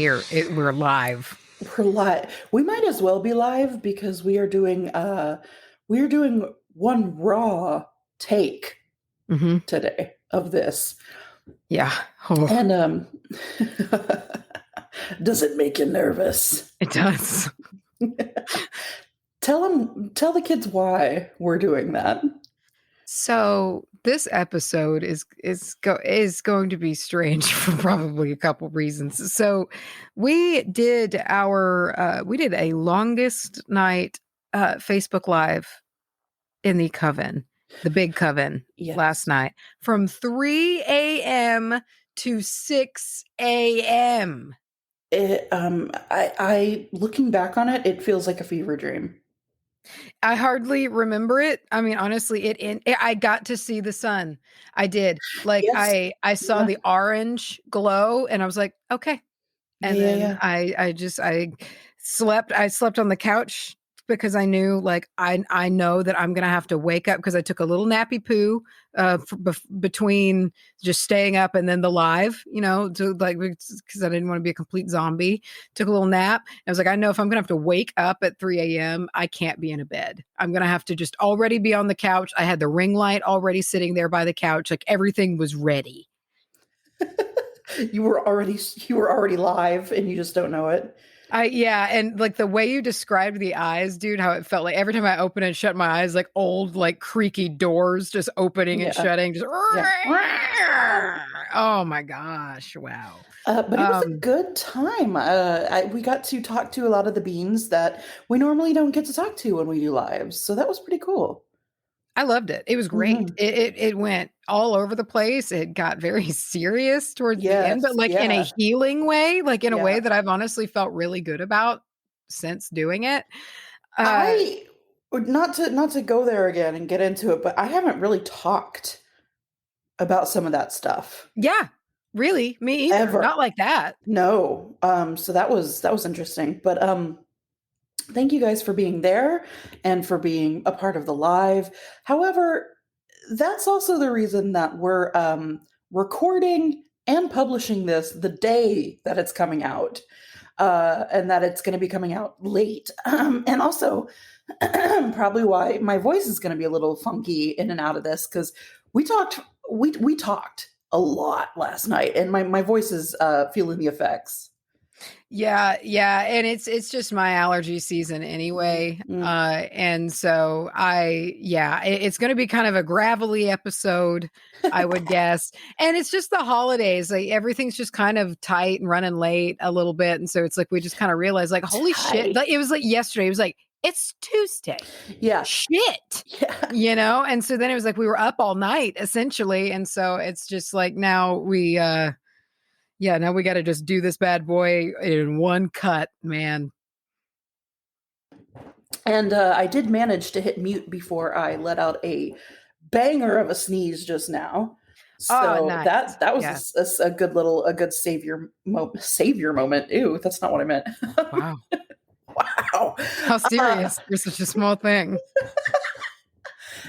we're live. We're live. We might as well be live because we are doing one raw take today of this. Yeah. Oh. And does it make you nervous? It does. Tell the kids why we're doing that. So this episode is going to be strange for probably a couple reasons. So we did a longest night Facebook Live in the Coven, the big Coven, last night from 3 a.m. to 6 a.m. I looking back on it, it feels like a fever dream. I hardly remember it. I mean, honestly, I got to see the sun. I did. Like I saw the orange glow and I was like, okay. And then I slept on the couch because I knew like, I know that I'm going to have to wake up because I took a little nappy poo between just staying up and then the live, to like, because I didn't want to be a complete zombie. Took a little nap. I was like, I know if I'm going to have to wake up at 3 a.m., I can't be in a bed. I'm going to have to just already be on the couch. I had the ring light already sitting there by the couch. Like everything was ready. You were already live and you just don't know it. And like the way you described the eyes, dude, how it felt like every time I open and shut my eyes, like old, like creaky doors just opening and shutting. Just, oh my gosh. Wow. But it was a good time. We got to talk to a lot of the beans that we normally don't get to talk to when we do lives. So that was pretty cool. I loved it. It was great. It went all over the place. It got very serious towards the end, but like in a healing way, like in a way that I've honestly felt really good about since doing it. Not to go there again and get into it, but I haven't really talked about some of that stuff. Yeah, really, me either. Ever. Not like that. No. So that was interesting, but thank you guys for being there and for being a part of the live. However, that's also the reason that we're recording and publishing this the day that it's coming out, and that it's going to be coming out late. And also probably why my voice is going to be a little funky in and out of this, because we talked a lot last night and my voice is feeling the effects. Yeah. And it's just my allergy season anyway. And so it's going to be kind of a gravelly episode, I would guess. And it's just the holidays. Like everything's just kind of tight and running late a little bit. And so it's like, we just kind of realized like, holy shit. Like, it was like yesterday. It was like, it's Tuesday. Yeah. Shit. Yeah. And so then it was like, we were up all night essentially. And so it's just like, now we got to just do this bad boy in one cut, man. And I did manage to hit mute before I let out a banger of a sneeze just now. So nice. that was a good savior moment. Ew, that's not what I meant. Wow. Wow. How serious for such a small thing.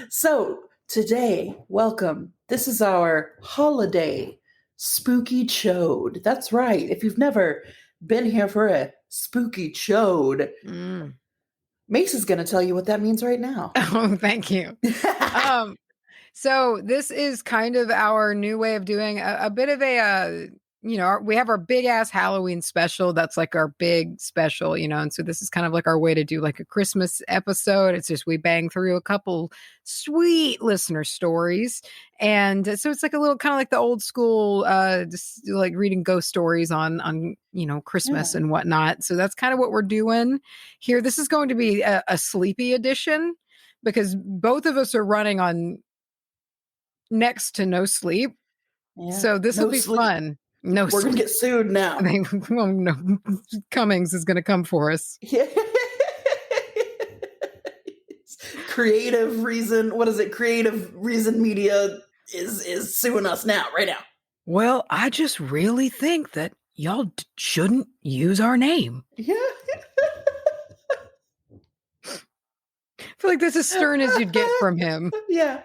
So today, welcome. This is our holiday Spookychode. That's right. If you've never been here for a Spookychode, Mace is going to tell you what that means right now. Oh, thank you. So this is kind of our new way of doing a bit of a, we have our big ass Halloween special. That's like our big special, and so this is kind of like our way to do like a Christmas episode. It's just, we bang through a couple sweet listener stories. And so it's like a little kind of like the old school, just like reading ghost stories on Christmas and whatnot. So that's kind of what we're doing here. This is going to be a sleepy edition because both of us are running on next to no sleep. Yeah. So this will be fun. No, we're going to get sued now. No, Cummings is going to come for us. Creative Reason. What is it? Creative Reason Media is suing us right now. Well, I just really think that y'all shouldn't use our name. Yeah. I feel like that's as stern as you'd get from him. Yeah.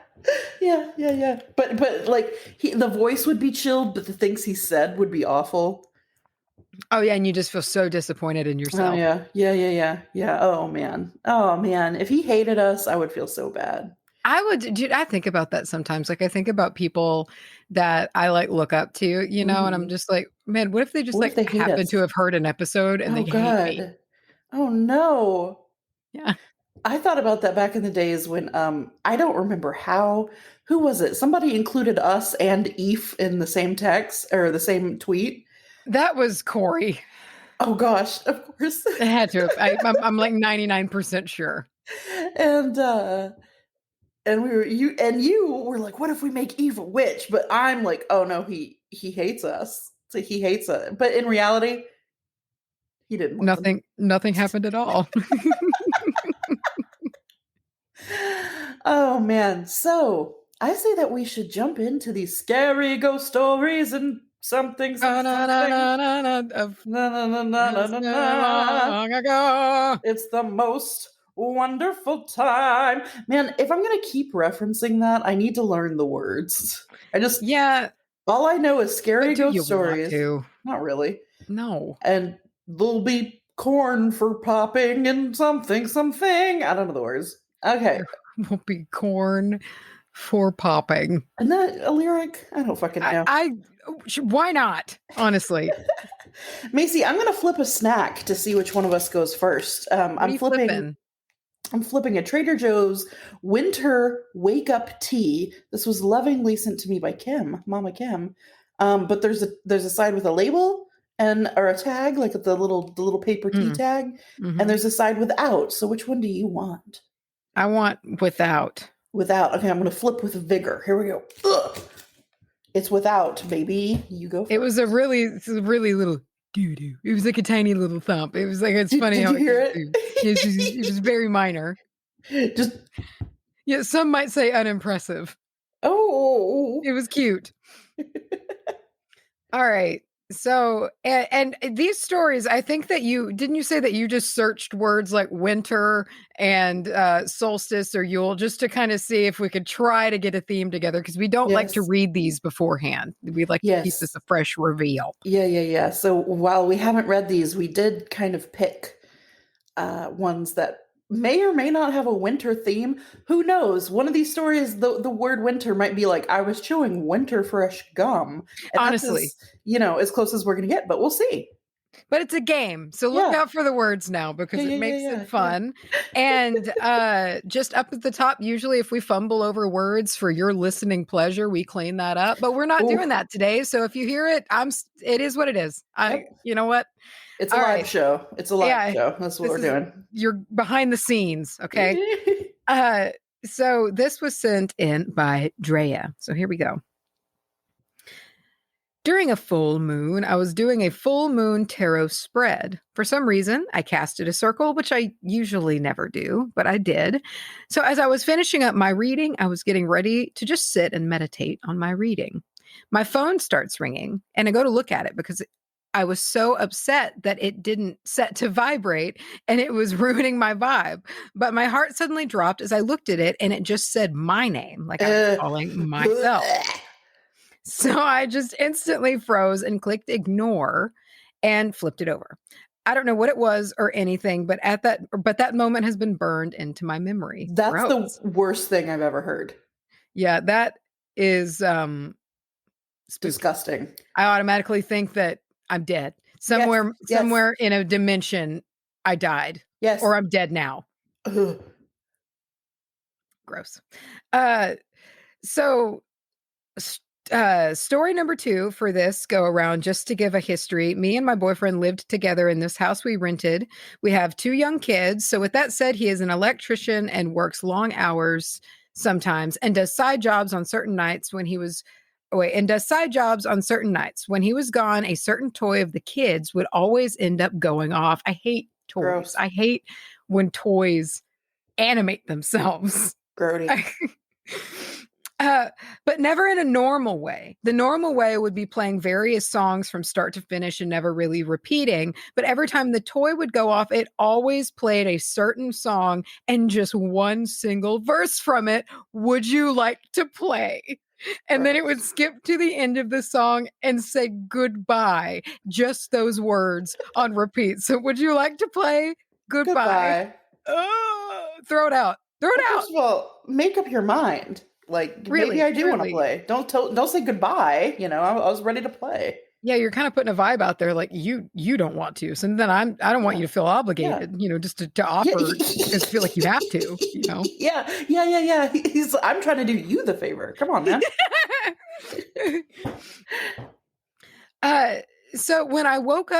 But like the voice would be chilled, but the things he said would be awful. Oh yeah, and you just feel so disappointed in Oh yourself. yeah. Yeah, yeah, yeah. Yeah. Oh man. Oh man. If he hated us, I would feel so bad. I would, dude, I think about that sometimes. Like I think about people that I like look up to, and I'm Mhm. just like, man, what if they just What if like they hate happen to us? have heard an episode and they Oh hate me? god. Oh no. Yeah. I thought about that back in the days when I don't remember how who was it? Somebody included us and Eve in the same text or the same tweet. That was Corey. Oh gosh, of course. It had to have. I'm like 99% sure. and you were like, what if we make Eve a witch? But I'm like, oh no, he hates us. So he hates us. But in reality, he didn't listen. Nothing happened at all. Oh man. So I say that we should jump into these scary ghost stories and something, some, something. Of Na, na, na, na, na, na, na. long ago. It's the most wonderful time. Man, if I'm going to keep referencing that, I need to learn the words. Yeah, All I know is but scary do ghost you want stories. to? Not really. No. And there'll be corn for popping and something, something. I don't know the words. Okay. There will be corn for popping. Isn't that a lyric? I don't fucking know. Why not? Honestly. Macy, I'm going to flip a snack to see which one of us goes first. What are you flipping? I'm flipping a Trader Joe's winter wake up tea. This was lovingly sent to me by Kim, Mama Kim. But there's a side with a label or a tag, like the little paper tea tag, and there's a side without. So which one do you want? I want without. Without. Okay, I'm going to flip with vigor. Here we go. Ugh. It's without, baby. You go first. It was a really little doo-doo. It was like a tiny little thump. It was like, it's funny Did how you hear it? It was very minor. Just Yeah, some might say unimpressive. oh, It was cute. All right. So, and these stories, I think that didn't you say that you just searched words like winter and solstice or Yule just to kind of see if we could try to get a theme together? Because we don't like to yes. read these beforehand. We like to keep this a fresh reveal. Yeah. So while we haven't read these, we did kind of pick ones that may or may not have a winter theme. Who knows? One of these stories, the word winter might be like, I was chewing winter fresh gum. And honestly, that's as close as we're going to get, but we'll see. But it's a game. So look out for the words now because it makes it fun. And just up at the top, usually if we fumble over words for your listening pleasure, we clean that up. But we're not doing that today. So if you hear it, it is what it is. You know what? It's a live show. It's a live show. That's what we're doing. You're behind the scenes. Okay. So this was sent in by Drea. So here we go. During a full moon, I was doing a full moon tarot spread. For some reason, I casted a circle, which I usually never do, but I did. So as I was finishing up my reading, I was getting ready to just sit and meditate on my reading. My phone starts ringing, and I go to look at it because I was so upset that it didn't set to vibrate and it was ruining my vibe. But my heart suddenly dropped as I looked at it and it just said my name, like I was calling myself. So I just instantly froze and clicked ignore and flipped it over. I don't know what it was or anything, but that moment has been burned into my memory. That's Gross. the worst thing I've ever heard. Yeah, that is disgusting. I automatically think that I'm dead. Somewhere in a dimension, I died. Yes. Or I'm dead now. Ugh. Gross. So story number 2 for this go around, just to give a history. Me and my boyfriend lived together in this house we rented. We have 2 young kids. So with that said, he is an electrician and works long hours sometimes and does side jobs on certain nights when he was When he was gone, a certain toy of the kids would always end up going off. I hate toys. Gross. I hate when toys animate themselves. Grody. But never in a normal way. The normal way would be playing various songs from start to finish and never really repeating. But every time the toy would go off, it always played a certain song and just one single verse from it. Would you like to play? And then it would skip to the end of the song and say goodbye. Just those words on repeat. So would you like to play goodbye? Goodbye. Throw it out. Throw it Well, out. first of all, make up your mind. Like, Really, maybe I do want to truly. play. Don't say goodbye. You know, I was ready to play. Yeah, you're kind of putting a vibe out there like you don't want to. So then I don't want you to feel obligated, you know, just to offer because feel like you have to, you know. Yeah. I'm trying to do you the favor. Come on, man. So when I woke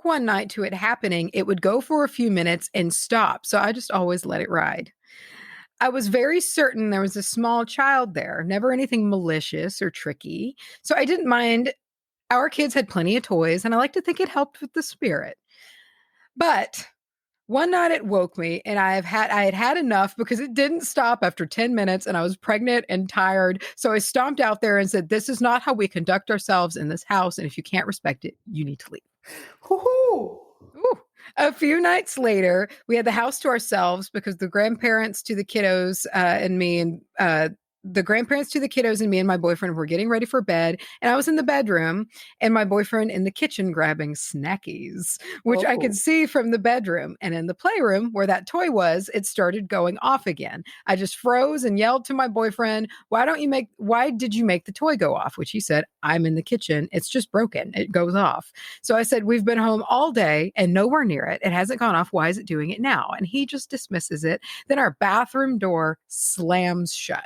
one night to it happening, it would go for a few minutes and stop. So I just always let it ride. I was very certain there was a small child there, never anything malicious or tricky. So I didn't mind. Our kids had plenty of toys, and I like to think it helped with the spirit. But one night it woke me, and I had had enough because it didn't stop after 10 minutes, and I was pregnant and tired. So I stomped out there and said, "This is not how we conduct ourselves in this house, and if you can't respect it, you need to leave." Woohoo! Ooh. A few nights later, we had the house to ourselves because the grandparents to the kiddos and me and my boyfriend were getting ready for bed. And I was in the bedroom and my boyfriend in the kitchen grabbing snackies, which I could see from the bedroom. And in the playroom where that toy was, it started going off again. I just froze and yelled to my boyfriend, why did you make the toy go off? Which he said, I'm in the kitchen. It's just broken. It goes off. So I said, we've been home all day and nowhere near it. It hasn't gone off. Why is it doing it now? And he just dismisses it. Then our bathroom door slams shut.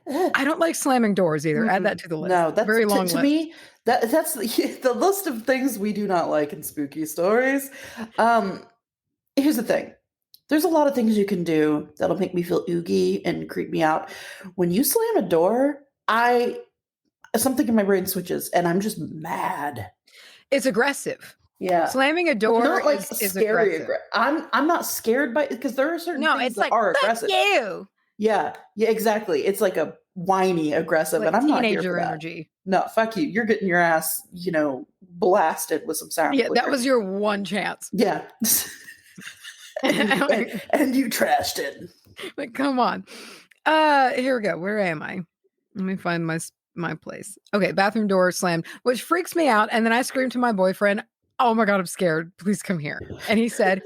I don't like slamming doors either. Add that to the list. No, that's very long to list. me. That's the list of things we do not like in spooky stories. Here's the thing. There's a lot of things you can do that'll make me feel oogie and creep me out. When you slam a door, something in my brain switches and I'm just mad. It's aggressive. Yeah. Slamming a door not like is scary. aggressive. I'm not scared by it because there are certain things that are aggressive. You. Yeah, exactly. It's like a whiny aggressive, like and I'm not here teenager for that. Energy. No, fuck you. You're getting your ass, blasted with some sound. Yeah, that was your one chance. Yeah. and you trashed it. Like, come on. Here we go. Where am I? Let me find my place. Okay, bathroom door slammed, which freaks me out. And then I screamed to my boyfriend, oh my God, I'm scared. Please come here. And he said,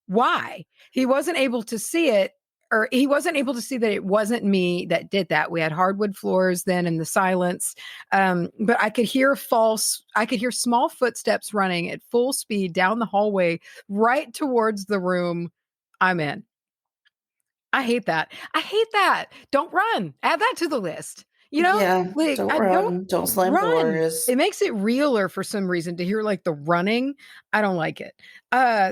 why? He wasn't able to see it. Or he wasn't able to see that it wasn't me that did that. We had hardwood floors then in the silence. But I could hear small footsteps running at full speed down the hallway right towards the room I'm in. I hate that. Don't run. Add that to the list. Yeah, don't run. Don't slam doors. It makes it realer for some reason to hear like the running. I don't like it.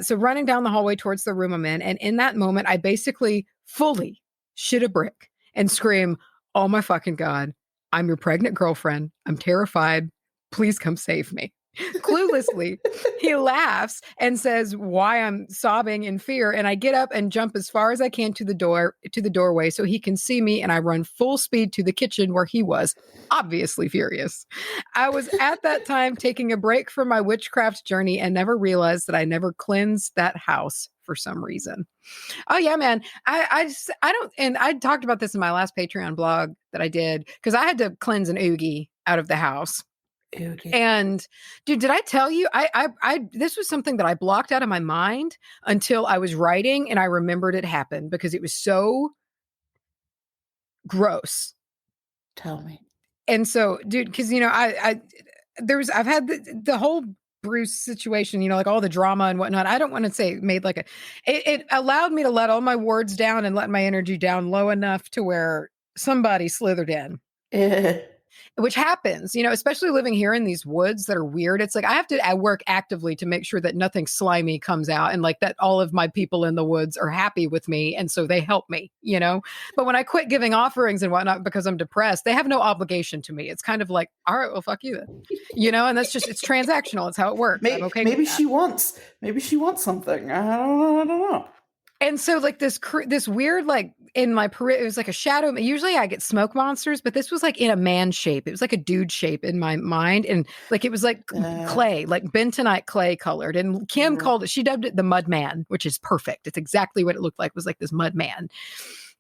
So running down the hallway towards the room I'm in. And in that moment, I basically fully shit a brick and scream, oh my fucking God, I'm your pregnant girlfriend. I'm terrified. Please come save me. Cluelessly, he laughs and says why I'm sobbing in fear. And I get up and jump as far as I can to the doorway so he can see me. And I run full speed to the kitchen where he was obviously furious. I was at that time taking a break from my witchcraft journey and never realized that I never cleansed that house for some reason. Oh yeah, man. I don't, and I talked about this in my last Patreon blog that I did because I had to cleanse an oogie out of the house. Okay. And dude, did I tell you, this was something that I blocked out of my mind until I was writing and I remembered it happened because it was so gross. Tell me. And so, dude, cause I've had the whole Bruce situation, like all the drama and whatnot. I don't want to say it made it allowed me to let all my words down and let my energy down low enough to where somebody slithered in. Which happens, especially living here in these woods that are weird. It's like I work actively to make sure that nothing slimy comes out and like that all of my people in the woods are happy with me. And so they help me, But when I quit giving offerings and whatnot because I'm depressed, they have no obligation to me. It's kind of like, all right, well, fuck you then. And that's just, it's transactional. It's how it works. Maybe she wants something. I don't know. And so like this weird, like in my, it was like a shadow. Usually I get smoke monsters, but this was like in a man shape. It was like a dude shape in my mind. And like, it was like clay, like bentonite clay colored. And Kim called it, she dubbed it the mud man, which is perfect. It's exactly what it looked like. It was like this mud man.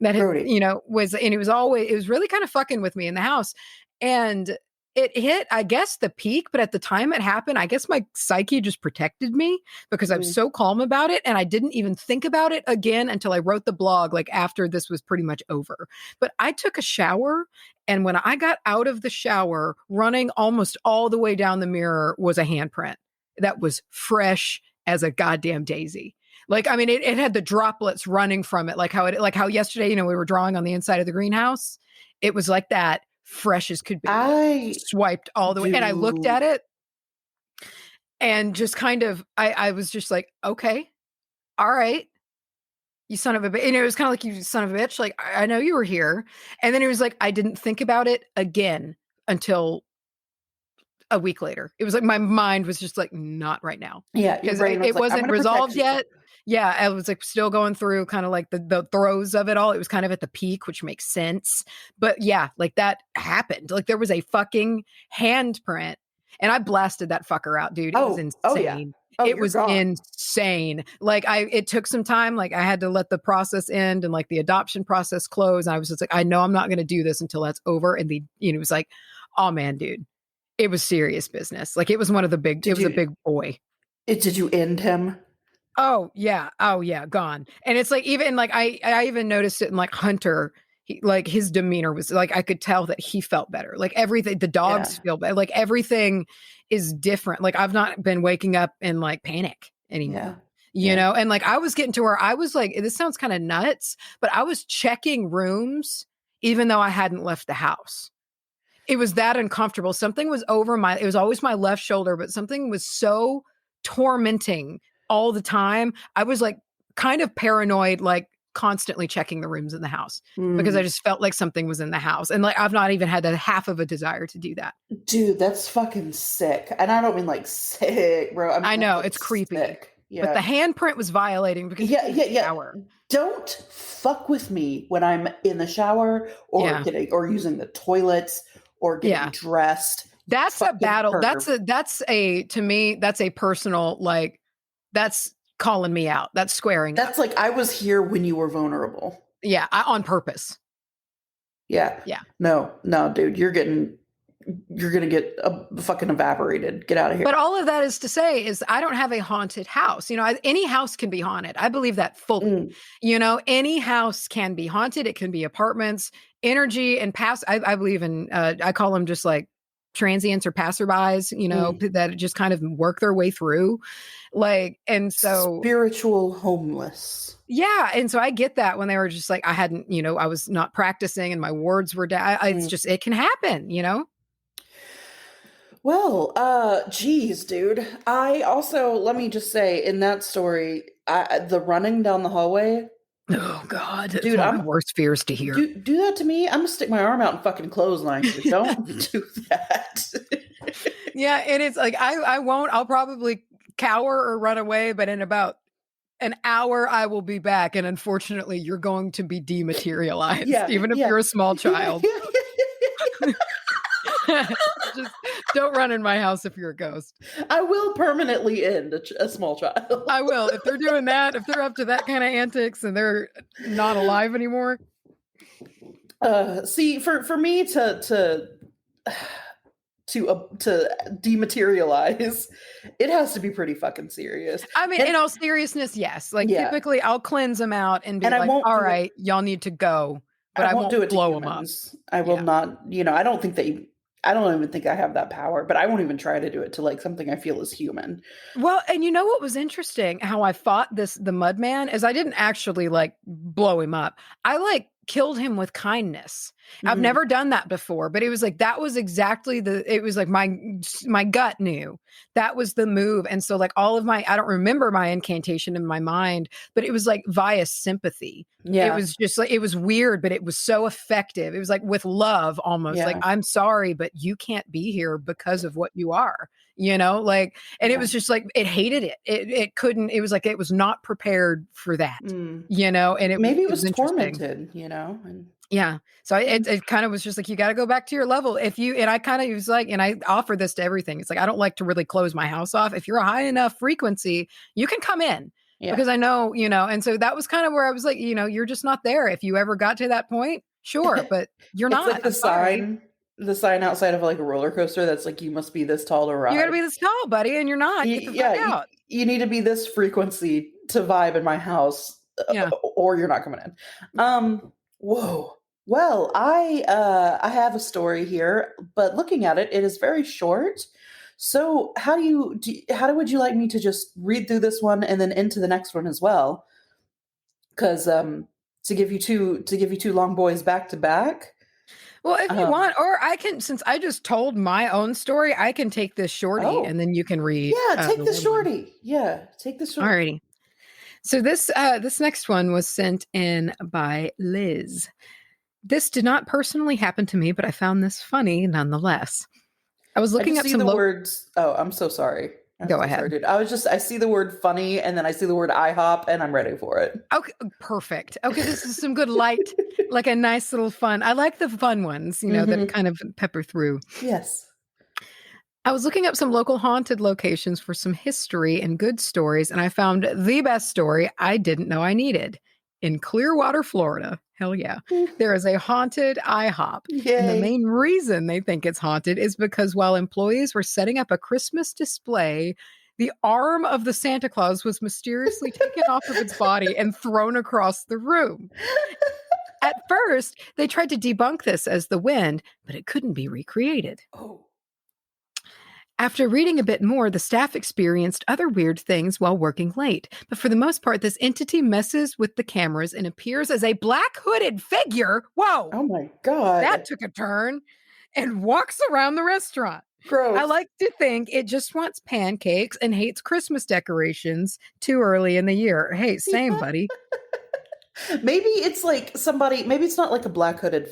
that had, Grody. it was really kind of fucking with me in the house. And it hit, I guess, the peak, but at the time it happened, I guess my psyche just protected me because I was so calm about it. And I didn't even think about it again until I wrote the blog, like after this was pretty much over. But I took a shower. And when I got out of the shower, running almost all the way down the mirror was a handprint that was fresh as a goddamn daisy. Like, I mean, it had the droplets running from it, like how yesterday, we were drawing on the inside of the greenhouse. It was like that, fresh as could be. I swiped all the way. And I looked at it and just kind of, I was just like, okay, all right, you son of a bitch. And it was kind of like, you son of a bitch. Like, I know you were here. And then it was like, I didn't think about it again until a week later. It was like, my mind was just like, not right now. Yeah. Because it wasn't resolved yet. Yeah, I was like still going through kind of like the throes of it all. It was kind of at the peak, which makes sense. But yeah, like that happened. Like there was a fucking handprint and I blasted that fucker out, dude. It was insane. Oh, yeah. It was insane. Like it took some time. Like I had to let the process end and like the adoption process close. And I was just like, I know I'm not going to do this until that's over. And it was like, oh man, dude, it was serious business. Like it was one of the big, it was a big boy. Did you end him? Oh yeah, gone. And it's like even like I even noticed it in like Hunter. Like his demeanor was like I could tell that he felt better. Like everything, the dogs feel better. Like everything is different. Like I've not been waking up in like panic anymore. You know, and like I was getting to where I was like, this sounds kind of nuts, but I was checking rooms even though I hadn't left the house. It was that uncomfortable. Something was over it was always my left shoulder, but something was so tormenting all the time. I was like kind of paranoid, like constantly checking the rooms in the house because I just felt like something was in the house. And like, I've not even had a half of a desire to do that. Dude, that's fucking sick. And I don't mean like sick, bro. I know it's creepy, yeah. But the handprint was violating because shower. Don't fuck with me when I'm in the shower or using the toilets or getting dressed. That's a battle. To me, that's a personal, like, that's calling me out. That's squaring. That's like, I was here when you were vulnerable. Yeah. On purpose. Yeah. Yeah. No, dude, you're going to get fucking evaporated. Get out of here. But all of that is to say is I don't have a haunted house. Any house can be haunted. I believe that fully. Any house can be haunted. It can be apartments, energy and past. I believe in, I call them just like transients or passerbys, that just kind of work their way through. Like, and so spiritual homeless. Yeah. And so I get that when they were just like, I hadn't, I was not practicing and my words were down. It's just, it can happen, Well, geez, dude. I also, let me just say in that story, the running down the hallway. Oh God, dude, one of the worst fears to hear. Do that to me. I'm gonna stick my arm out and fucking clothesline you. Don't do that. Yeah, and it's like I won't. I'll probably cower or run away, but in about an hour I will be back. And unfortunately, you're going to be dematerialized, even if you're a small child. Just don't run in my house if you're a ghost. I will permanently end a small child. I will. If they're doing that, if they're up to that kind of antics and they're not alive anymore. See, for me to dematerialize, it has to be pretty fucking serious. I mean, in all seriousness, yes. Like typically I'll cleanse them out and be like, all right, y'all need to go. But I won't do it to blow them up. I will not, I don't think I don't even think I have that power, but I won't even try to do it to like something I feel is human. Well, and you know what was interesting? How I fought the mud man is I didn't actually like blow him up. I like killed him with kindness. I've never done that before, but it was like, that was exactly it was like my gut knew that was the move. And so like all of I don't remember my incantation in my mind, but it was like via sympathy. Yeah. It was just like, it was weird, but it was so effective. It was like with love almost like, I'm sorry, but you can't be here because of what you are, like, and it was just like, it hated it. It couldn't, it was like, it was not prepared for that, and maybe it was tormented, and yeah. So it kind of was just like, you got to go back to your level. And I kind of was like, and I offer this to everything. It's like, I don't like to really close my house off. If you're a high enough frequency, you can come in, Yeah. because I know, and so that was kind of where I was like, you're just not there. If you ever got to that point, sure, but you're It's not. like I'm sorry. the sign outside of like a roller coaster that's like, you must be this tall to You got to ride. be this tall, buddy, and you're not. Get the fuck Yeah, out. you need to be this frequency to vibe in my house, Yeah. or you're not coming in. Whoa. Well, I have a story here, but looking at it, it is very short. So, would you like me to just read through this one and then into the next one as well? Because to give you two long boys back to back. Well, if you want, or I can, since I just told my own story, I can take this shorty and then you can read. Yeah, take the the long one. shorty. Yeah, take the shorty. Alrighty. So this next one was sent in by Liz. This did not personally happen to me, but I found this funny nonetheless. I was looking up some words. Oh, I'm so sorry. Go ahead. Sorry, dude. I see the word funny and then I see the word IHOP and I'm ready for it. Okay, perfect. Okay, this is some good light, like a nice little fun. I like the fun ones, that kind of pepper through. Yes. I was looking up some local haunted locations for some history and good stories, and I found the best story I didn't know I needed. In Clearwater, Florida, hell yeah, there is a haunted IHOP. Yay. And the main reason they think it's haunted is because while employees were setting up a Christmas display, the arm of the Santa Claus was mysteriously taken off of its body and thrown across the room. At first, they tried to debunk this as the wind, but it couldn't be recreated. Oh. After reading a bit more, the staff experienced other weird things while working late. But for the most part, this entity messes with the cameras and appears as a black hooded figure. Whoa! Oh my God. That took a turn and walks around the restaurant. Gross. I like to think it just wants pancakes and hates Christmas decorations too early in the year. Hey, same, buddy. Maybe it's like somebody. Maybe it's not like a black hooded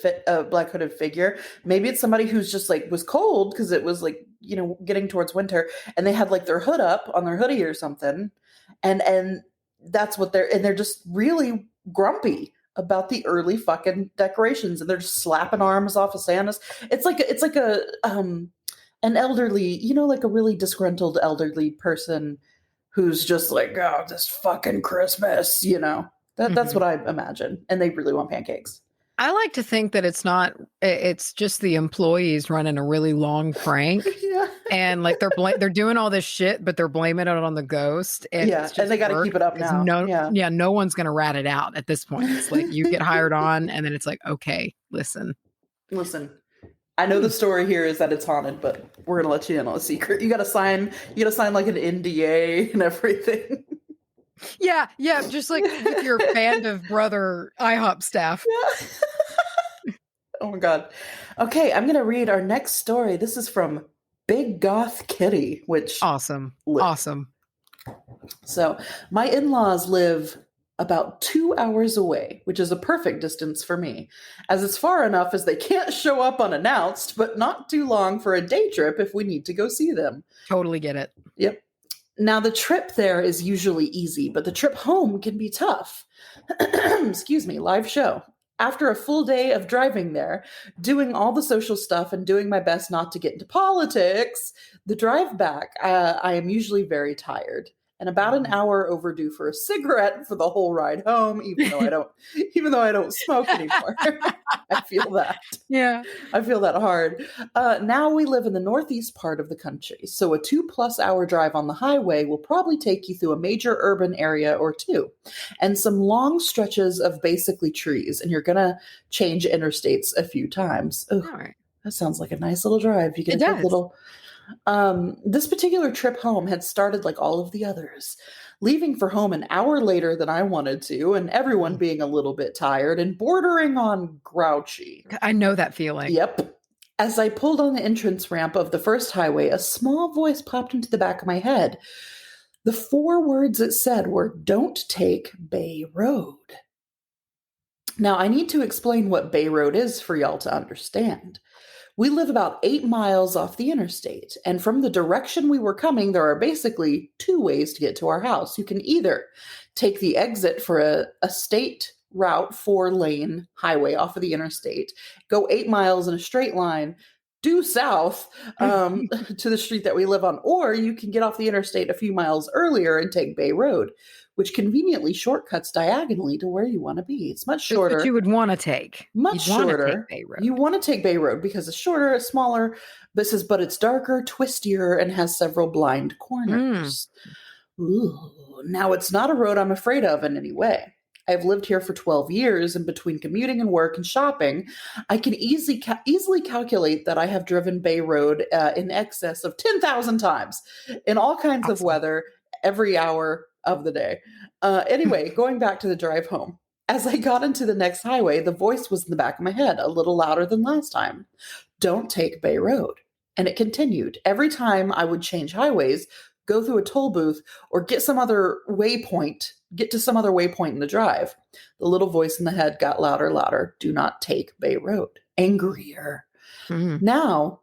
figure. Maybe it's somebody who's just like was cold because it was like getting towards winter, and they had like their hood up on their hoodie or something, and that's what they're just really grumpy about the early fucking decorations, and they're just slapping arms off of Santa's. It's like a an elderly, like a really disgruntled elderly person who's just like, oh, this fucking Christmas, That's what I imagine. And they really want pancakes. I like to think that it's just the employees running a really long prank. Yeah. And like they're doing all this shit, but they're blaming it on the ghost. And yeah. And they got to keep it up now. No one's going to rat it out at this point. It's like you get hired on and then it's like, okay, listen. I know the story here is that it's haunted, but we're going to let you in on a secret. You got to sign like an NDA and everything. Yeah, just like with your band of brother IHOP staff. Yeah. Oh my God. Okay, I'm going to read our next story. This is from Big Goth Kitty, which... Awesome. So, my in-laws live about 2 hours away, which is a perfect distance for me, as it's far enough as they can't show up unannounced, but not too long for a day trip if we need to go see them. Totally get it. Yep. Now, the trip there is usually easy, but the trip home can be tough. Excuse me, live show. After a full day of driving there, doing all the social stuff and doing my best not to get into politics, the drive back, I am usually very tired and about an hour overdue for a cigarette for the whole ride home, even though I don't smoke anymore. I feel that. Yeah. I feel that hard. Now we live in the northeast part of the country, so a 2+ hour drive on the highway will probably take you through a major urban area or two, and some long stretches of basically trees, and you're going to change interstates a few times. Ugh, all right. That sounds like a nice little drive. You get a little... this particular trip home had started like all of the others, leaving for home an hour later than I wanted to, and everyone being a little bit tired and bordering on grouchy. I know that feeling. Yep. As I pulled on the entrance ramp of the first highway, a small voice popped into the back of my head. The 4 words it said were, "Don't take Bay Road." Now, I need to explain what Bay Road is for y'all to understand. We live about 8 miles off the interstate, and from the direction we were coming, there are basically 2 ways to get to our house. You can either take the exit for a state route 4-lane highway off of the interstate, go 8 miles in a straight line, due south to the street that we live on, or you can get off the interstate a few miles earlier and take Bay Road, which conveniently shortcuts diagonally to where you want to be. It's much shorter. It's what you would want to take. Much You'd want to shorter. take Bay Road. You want to take Bay Road because it's shorter, it's smaller. But it's darker, twistier, and has several blind corners. Ooh. Now, it's not a road I'm afraid of in any way. I've lived here for 12 years, and between commuting and work and shopping, I can easily calculate that I have driven Bay Road in excess of 10,000 times in all kinds of weather, every hour of the day. Anyway, going back to the drive home. As I got into the next highway, the voice was in the back of my head, a little louder than last time. Don't take Bay Road. And it continued. Every time I would change highways, go through a toll booth, or get to some other waypoint in the drive, the little voice in the head got louder. Do not take Bay Road. Angrier. Now,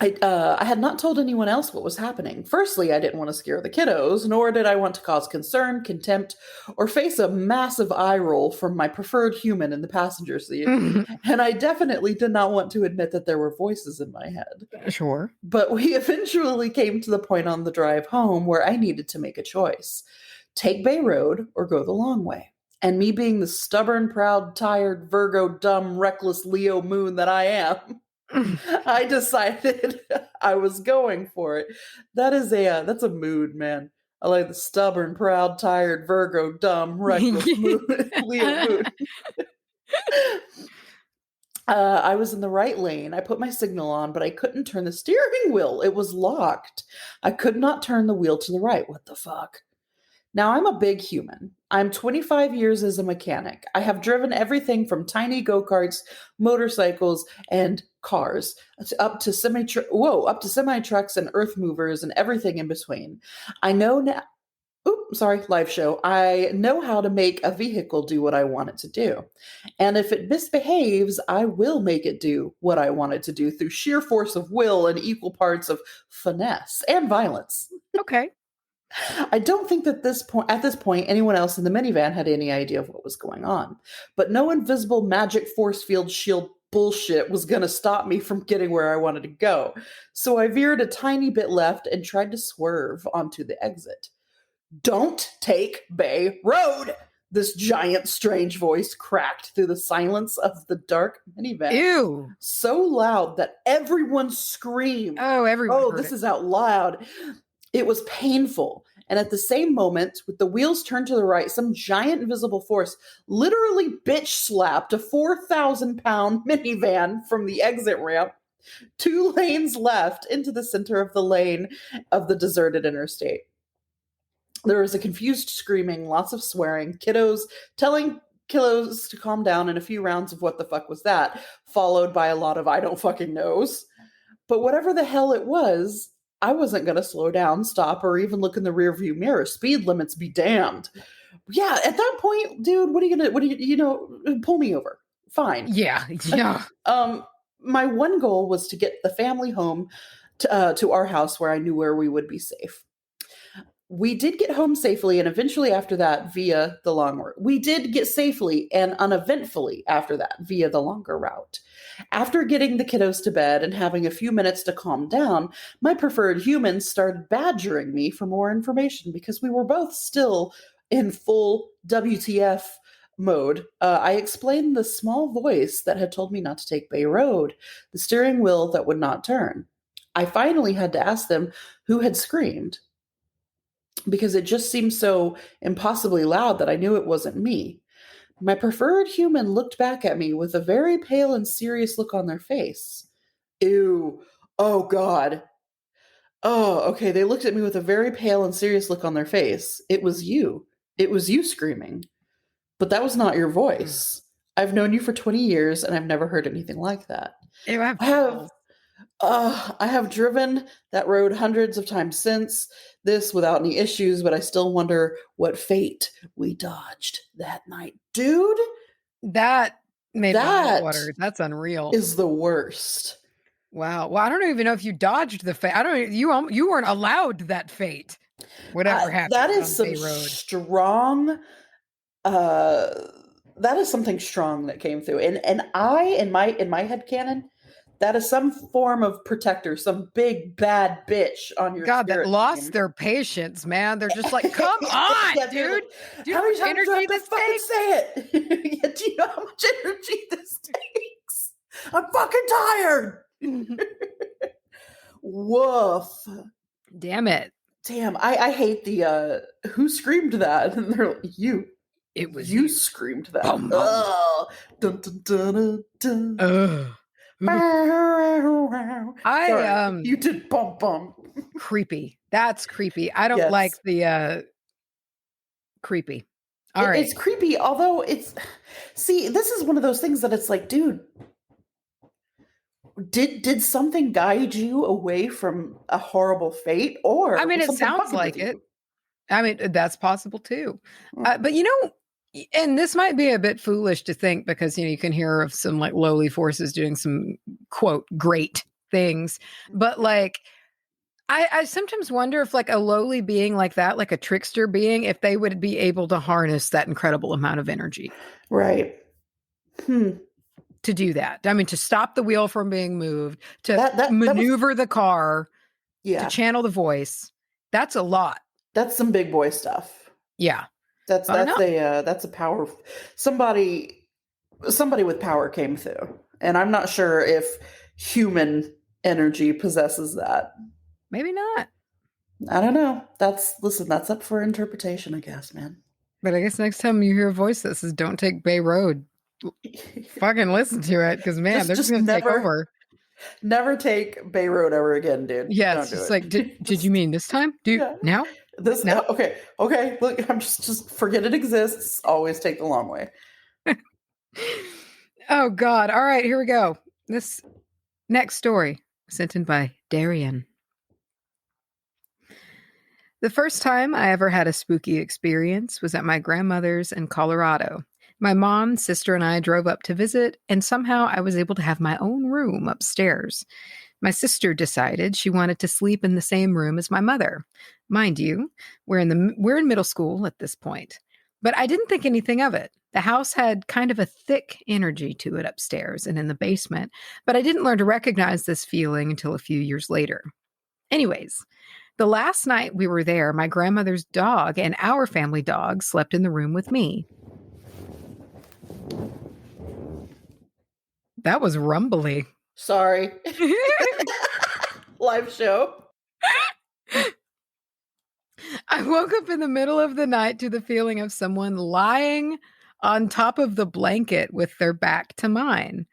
I had not told anyone else what was happening. Firstly, I didn't want to scare the kiddos, nor did I want to cause concern, contempt, or face a massive eye roll from my preferred human in the passenger seat. And I definitely did not want to admit that there were voices in my head. Sure. But we eventually came to the point on the drive home where I needed to make a choice. Take Bay Road or go the long way. And me being the stubborn, proud, tired, Virgo, dumb, reckless Leo moon that I am, I decided I was going for it. That's a mood, man. I like the stubborn, proud, tired, Virgo, dumb, reckless mood, Leo mood. I was in the right lane. I put my signal on, but I couldn't turn the steering wheel. It was locked. I could not turn the wheel to the right. What the fuck? Now, I'm a big human. I'm 25 years as a mechanic. I have driven everything from tiny go-karts, motorcycles, and cars up to semi-trucks and earth movers and everything in between. I know now. Live show. I know how to make a vehicle do what I want it to do. And if it misbehaves, I will make it do what I want it to do through sheer force of will and equal parts of finesse and violence. Okay. I don't think that at this point, anyone else in the minivan had any idea of what was going on. But no invisible magic force field shield bullshit was going to stop me from getting where I wanted to go. So I veered a tiny bit left and tried to swerve onto the exit. Don't take Bay Road! This giant, strange voice cracked through the silence of the dark minivan. Ew. So loud that everyone screamed. Oh, everyone. Oh, this is out loud. It was painful. And at the same moment, with the wheels turned to the right, some giant invisible force literally bitch slapped a 4,000-pound minivan from the exit ramp 2 lanes left into the center of the lane of the deserted interstate. There was a confused screaming, lots of swearing, kiddos telling kiddos to calm down, and a few rounds of what the fuck was that, followed by a lot of I don't fucking knows. But whatever the hell it was, I wasn't going to slow down, stop, or even look in the rearview mirror. Speed limits be damned. Yeah, at that point, dude, pull me over. Fine. Yeah. My one goal was to get the family home to our house where I knew where we would be safe. We did get home safely, and eventually after that, via the longer. We did get safely and uneventfully after that, via the longer route. After getting the kiddos to bed and having a few minutes to calm down, my preferred humans started badgering me for more information because we were both still in full WTF mode. I explained the small voice that had told me not to take Bay Road, the steering wheel that would not turn. I finally had to ask them who had screamed, because it just seemed so impossibly loud that I knew it wasn't me. My preferred human looked back at me with a very pale and serious look on their face. Ew. Oh, God. Oh, okay. They looked at me with a very pale and serious look on their face. It was you. It was you screaming. But that was not your voice. I've known you for 20 years, and I've never heard anything like that. Ew, I have driven that road hundreds of times since this without any issues, but I still wonder what fate we dodged that night. Dude, that made my mouth water. That's unreal. Is the worst. Wow. Well, I don't even know if you dodged the fate. You weren't allowed that fate. Whatever happened. That is some strong that is something strong that came through. And I in my headcanon, That is some form of protector, some big bad bitch on your God, that spirit lost team. their patience, man. They're just like, come on, Yeah, dude. like, Do you how know many how much times do I energy have to this fucking takes? say it? Yeah, do you know how much energy this takes? I'm fucking tired. Woof. Damn it. Damn, I hate the who screamed that? And they're like, It was you you. screamed that. Bum, bum. Oh, dun, dun, dun, dun, dun. Ugh. Sorry, you did bum bum. Creepy. That's creepy. I don't Yes. like the creepy. All right. It's creepy, although see, this is one of those things that it's like, dude, did something guide you away from a horrible fate, or I mean, was it something sounds fucking like with it. you? I mean, that's possible too. Mm. But and this might be a bit foolish to think because, you can hear of some like lowly forces doing some quote great things. But like, I sometimes wonder if like a lowly being like that, like a trickster being, if they would be able to harness that incredible amount of energy. Right. To do that. I mean, to stop the wheel from being moved, to That was, maneuver the car, to yeah. channel the voice. That's a lot. That's some big boy stuff. Yeah. That's a power. Somebody with power came through, and I'm not sure if human energy possesses that. Maybe not. I don't know. That's up for interpretation, I guess, man. But I guess next time you hear a voice that says "Don't take Bay Road," fucking listen to it, because man, they're just gonna take over. Never take Bay Road ever again, dude. Yeah, Don't it's do just it. like, did you mean this time? Now? This now? Okay. Look, I'm just forget it exists. Always take the long way. Oh God! All right, here we go. This next story sent in by Darian. The first time I ever had a spooky experience was at my grandmother's in Colorado. My mom, sister, and I drove up to visit, and somehow I was able to have my own room upstairs. My sister decided she wanted to sleep in the same room as my mother. Mind you, we're in middle school at this point. But I didn't think anything of it. The house had kind of a thick energy to it upstairs and in the basement, but I didn't learn to recognize this feeling until a few years later. Anyways, the last night we were there, my grandmother's dog and our family dog slept in the room with me. That was rumbly. Sorry. Live show. I woke up in the middle of the night to the feeling of someone lying on top of the blanket with their back to mine.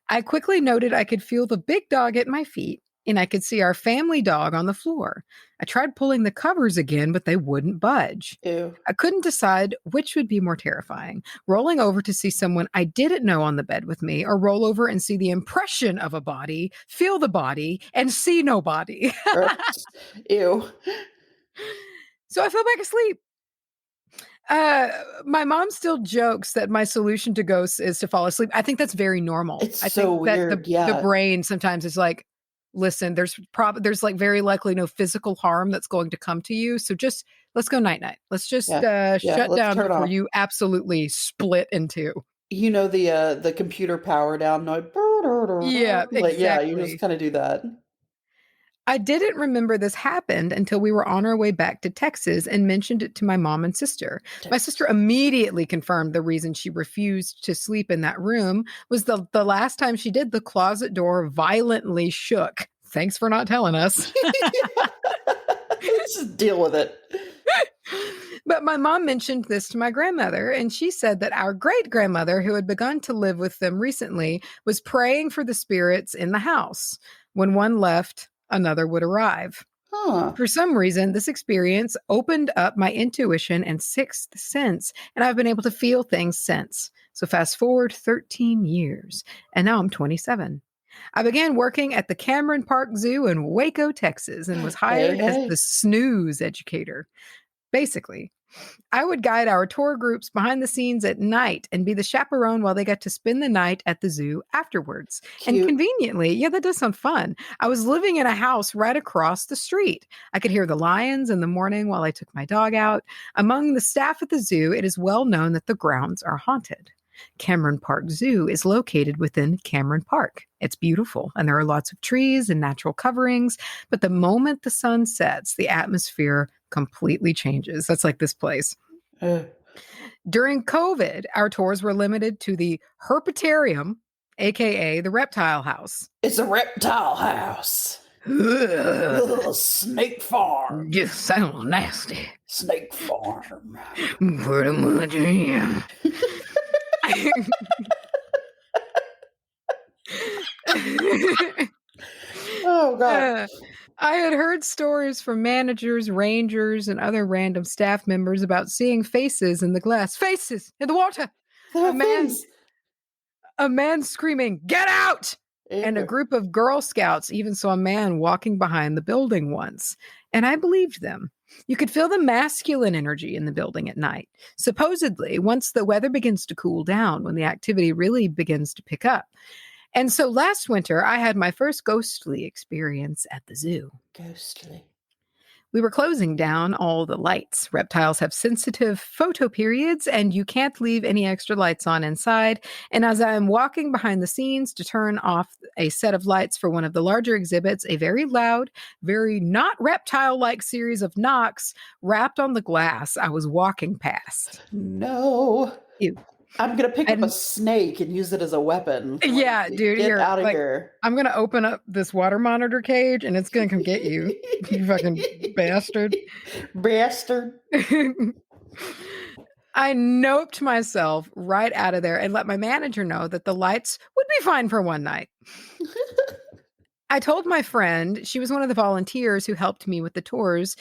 I quickly noted I could feel the big dog at my feet, and I could see our family dog on the floor. I tried pulling the covers again, but they wouldn't budge. Ew. I couldn't decide which would be more terrifying, rolling over to see someone I didn't know on the bed with me, or roll over and see the impression of a body, feel the body, and see no body. Ew. So I fell back asleep. My mom still jokes that my solution to ghosts is to fall asleep. I think that's very normal. It's I so think weird. that the brain sometimes is like, listen, there's like very likely no physical harm that's going to come to you. So just let's go night night. Let's just shut let's down turn before off. you absolutely split in two. You know the computer power down noise. Yeah, exactly. Like, yeah, you just kind of do that. I didn't remember this happened until we were on our way back to Texas and mentioned it to my mom and sister. My sister immediately confirmed the reason she refused to sleep in that room was the last time she did, the closet door violently shook. Thanks for not telling us. Just deal with it. But my mom mentioned this to my grandmother, and she said that our great-grandmother, who had begun to live with them recently, was praying for the spirits in the house. When one left, another would arrive. Huh. For some reason, this experience opened up my intuition and sixth sense, and I've been able to feel things since. So fast forward 13 years, and now I'm 27. I began working at the Cameron Park Zoo in Waco, Texas, and was hired as the snooze educator. Basically, I would guide our tour groups behind the scenes at night and be the chaperone while they got to spend the night at the zoo afterwards. Cute. And conveniently, yeah, that does sound fun. I was living in a house right across the street. I could hear the lions in the morning while I took my dog out. Among the staff at the zoo, it is well known that the grounds are haunted. Cameron Park Zoo is located within Cameron Park. It's beautiful, and there are lots of trees and natural coverings, but the moment the sun sets, the atmosphere completely changes. That's like this place. During COVID, our tours were limited to the Herpetarium, aka the reptile house. It's a reptile house. Ugh, snake farm. You sound nasty. Snake farm. Pretty much, yeah. Oh, God. I had heard stories from managers, rangers, and other random staff members about seeing faces in the glass. Faces in the water. A man screaming, "Get out!" And a group of Girl Scouts even saw a man walking behind the building once. And I believed them. You could feel the masculine energy in the building at night. Supposedly, once the weather begins to cool down, when the activity really begins to pick up. And so last winter, I had my first ghostly experience at the zoo. Ghostly. We were closing down all the lights. Reptiles have sensitive photo periods, and you can't leave any extra lights on inside. And as I am walking behind the scenes to turn off a set of lights for one of the larger exhibits, a very loud, very not reptile-like series of knocks rapped on the glass I was walking past. No. Ew. I'm going to pick up a snake and use it as a weapon. Yeah, dude. Get out of here. I'm going to open up this water monitor cage and it's going to come get you. You fucking bastard. Bastard. I noped myself right out of there and let my manager know that the lights would be fine for one night. I told my friend, she was one of the volunteers who helped me with the tours,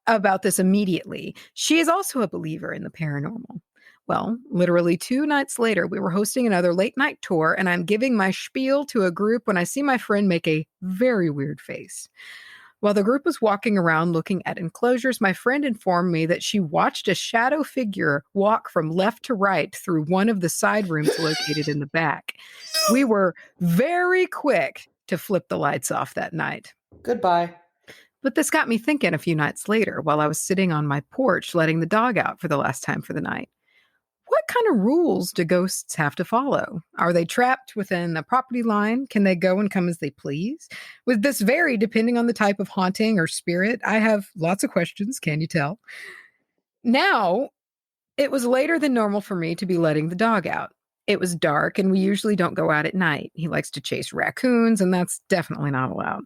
about this immediately. She is also a believer in the paranormal. Well, literally 2 nights later, we were hosting another late night tour, and I'm giving my spiel to a group when I see my friend make a very weird face. While the group was walking around looking at enclosures, my friend informed me that she watched a shadow figure walk from left to right through one of the side rooms located in the back. We were very quick to flip the lights off that night. Goodbye. But this got me thinking a few nights later while I was sitting on my porch letting the dog out for the last time for the night. What kind of rules do ghosts have to follow? Are they trapped within a property line? Can they go and come as they please? Would this vary depending on the type of haunting or spirit? I have lots of questions, can you tell? Now, it was later than normal for me to be letting the dog out. It was dark, and we usually don't go out at night. He likes to chase raccoons, and that's definitely not allowed.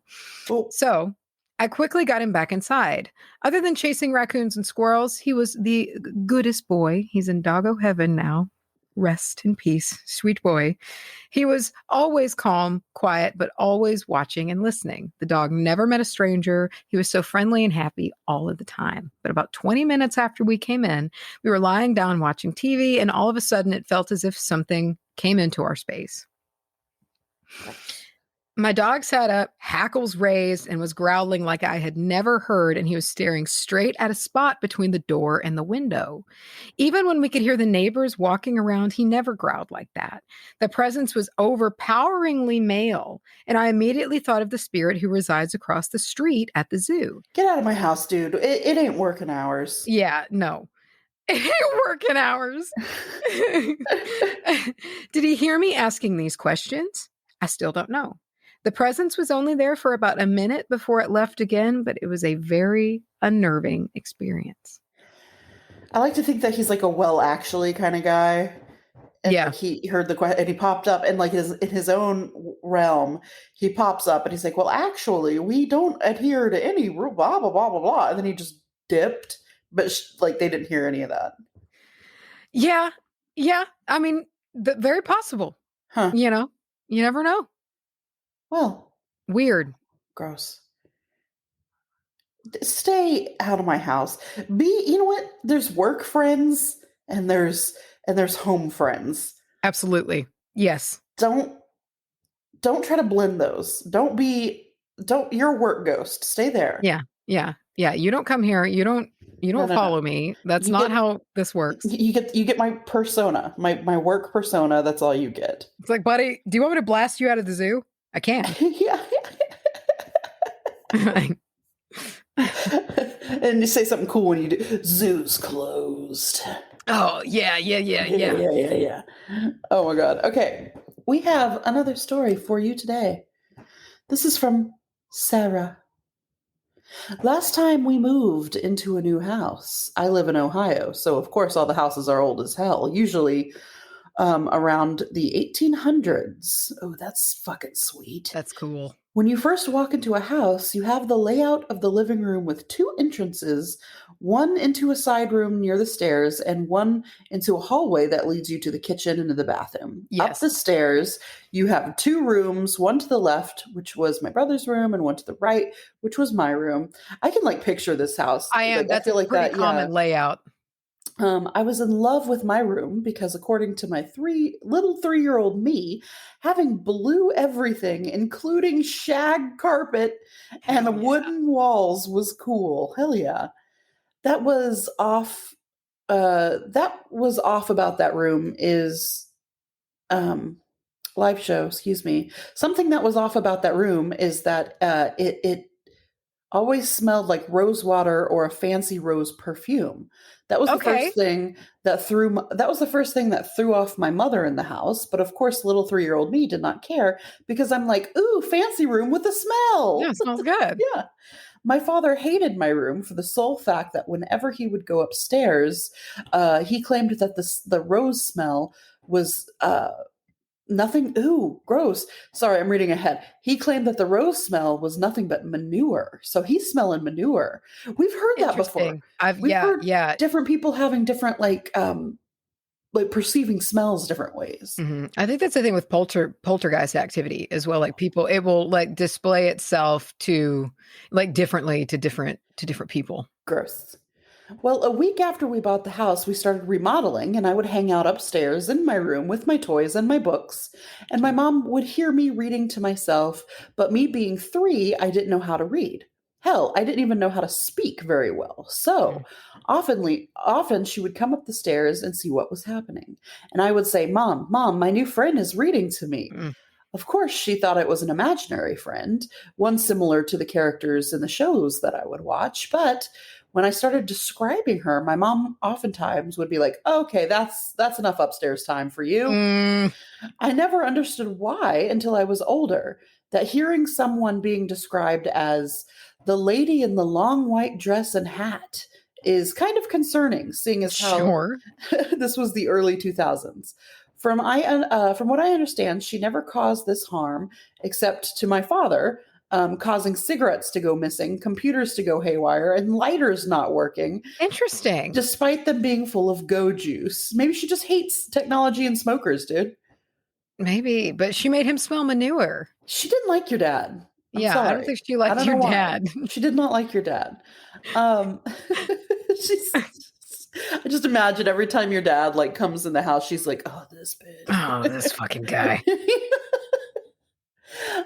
Oh. So I quickly got him back inside. Other than chasing raccoons and squirrels, he was the goodest boy. He's in doggo heaven now. Rest in peace, sweet boy. He was always calm, quiet, but always watching and listening. The dog never met a stranger. He was so friendly and happy all of the time. But about 20 minutes after we came in, we were lying down watching TV, and all of a sudden it felt as if something came into our space. My dog sat up, hackles raised, and was growling like I had never heard, and he was staring straight at a spot between the door and the window. Even when we could hear the neighbors walking around, he never growled like that. The presence was overpoweringly male, and I immediately thought of the spirit who resides across the street at the zoo. Get out of my house, dude. It ain't working hours. Yeah, no. It ain't working hours. Did he hear me asking these questions? I still don't know. The presence was only there for about a minute before it left again, but it was a very unnerving experience. I like to think that he's like a well, actually kind of guy. And yeah. Like he heard the question and he popped up and like in his own realm, he pops up and he's like, well, actually, we don't adhere to any rule, blah, blah, blah, blah, blah. And then he just dipped, but like they didn't hear any of that. Yeah. Yeah. I mean, very possible. Huh. You know, you never know. Well, weird. Gross. Stay out of my house. You know what? There's work friends and there's home friends. Absolutely. Yes. Don't try to blend those. You're a work ghost. Stay there. Yeah. Yeah. Yeah. You don't come here. You don't follow me. That's not how this works. You get my persona, my work persona. That's all you get. It's like, buddy, do you want me to blast you out of the zoo? I can. Yeah. And you say something cool when you do. Zoo's closed. Oh, yeah, yeah, yeah, Yeah, yeah. yeah, yeah, yeah. Oh my God. Okay. We have another story for you today. This is from Sarah. Last time we moved into a new house, I live in Ohio, so of course all the houses are old as hell, usually around the 1800s. Oh, that's fucking sweet. That's cool. When you first walk into a house, you have the layout of the living room with two entrances, one into a side room near the stairs and one into a hallway that leads you to the kitchen and to the bathroom. Up the Yes. stairs, you have two rooms, one to the left, which was my brother's room, and one to the right, which was my room. I can like picture this house. I am. Like I That's a feel like pretty that, yeah. common layout. I was in love with my room because, according to my little 3-year-old me, having blue everything, including shag carpet Hell and yeah. wooden walls, was cool. Hell yeah! That was off. That was off about that room is um, live show. Excuse me. Something that was off about that room is that it always smelled like rose water or a fancy rose perfume. That was the Okay. first thing that was the first thing that threw off my mother in the house. But of course, little 3-year-old me did not care because I'm like, ooh, fancy room with a Yeah, smell. it smells good. Yeah. My father hated my room for the sole fact that whenever he would go upstairs, he claimed that the rose smell was nothing. Ooh, gross. Sorry, I'm reading ahead. He claimed that the rose smell was nothing but manure. So he's smelling manure. We've heard that before. Interesting. I've We've yeah, heard yeah. different people having different like perceiving smells different ways. I think that's the thing with poltergeist activity as well. Like people, it will like display itself to like differently to different people. Gross. Well, a week after we bought the house, we started remodeling, and I would hang out upstairs in my room with my toys and my books. And my Cute. mom would hear me reading to myself, but me being 3, I didn't know how to read. Hell, I didn't even know how to speak very well. So often she would come up the stairs and see what was happening. And I would say, Mom, my new friend is reading to me. Mm. Of course, she thought it was an imaginary friend, one similar to the characters in the shows that I would watch. But when I started describing her, my mom oftentimes would be like, "Okay, that's enough upstairs time for you." Mm, I never understood why until I was older. That hearing someone being described as the lady in the long white dress and hat is kind of concerning, seeing as how sure. this was the early 2000s. From what I understand, she never caused this harm except to my father, causing cigarettes to go missing, computers to go haywire, and lighters not working, Interesting. despite them being full of go juice. Maybe she just hates technology and smokers, dude. Maybe, but she made him smell manure. She didn't like your dad. I'm Yeah, I don't sorry. think she I liked don't know your why. dad. She did not like your dad. Um, she's. I just imagine every time your dad like comes in the house, she's like, "Oh, this bitch." Oh, this fucking guy.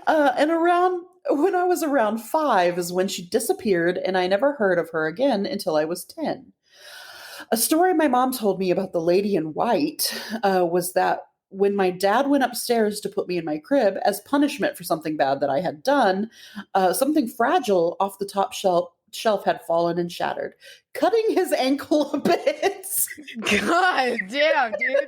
And around when I was around 5 is when she disappeared, and I never heard of her again until I was 10. A story my mom told me about the lady in white was that when my dad went upstairs to put me in my crib as punishment for something bad that I had done, something fragile off the top shelf had fallen and shattered, cutting his ankle a bit. God damn, dude.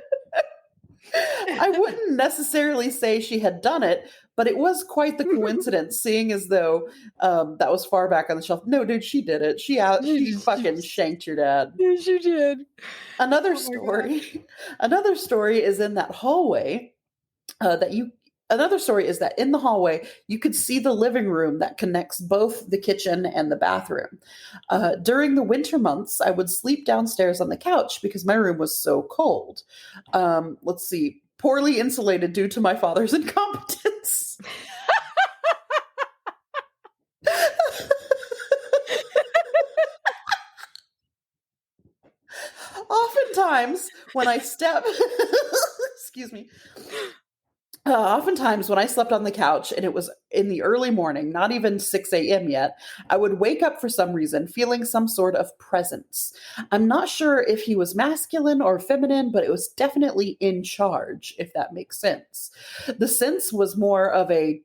I wouldn't necessarily say she had done it, but it was quite the coincidence, seeing as though that was far back on the shelf. No, dude, she did it. She fucking shanked your dad. Yes, you did. Another Oh my God. story. Another story is in that hallway that you. Another story is that in the hallway, you could see the living room that connects both the kitchen and the bathroom. During the winter months, I would sleep downstairs on the couch because my room was so cold. Let's see, poorly insulated due to my father's incompetence. Oftentimes, when I step, excuse me, oftentimes, when I slept on the couch and it was in the early morning, not even 6 a.m. yet, I would wake up for some reason feeling some sort of presence. I'm not sure if he was masculine or feminine, but it was definitely in charge, if that makes sense. The sense was more of a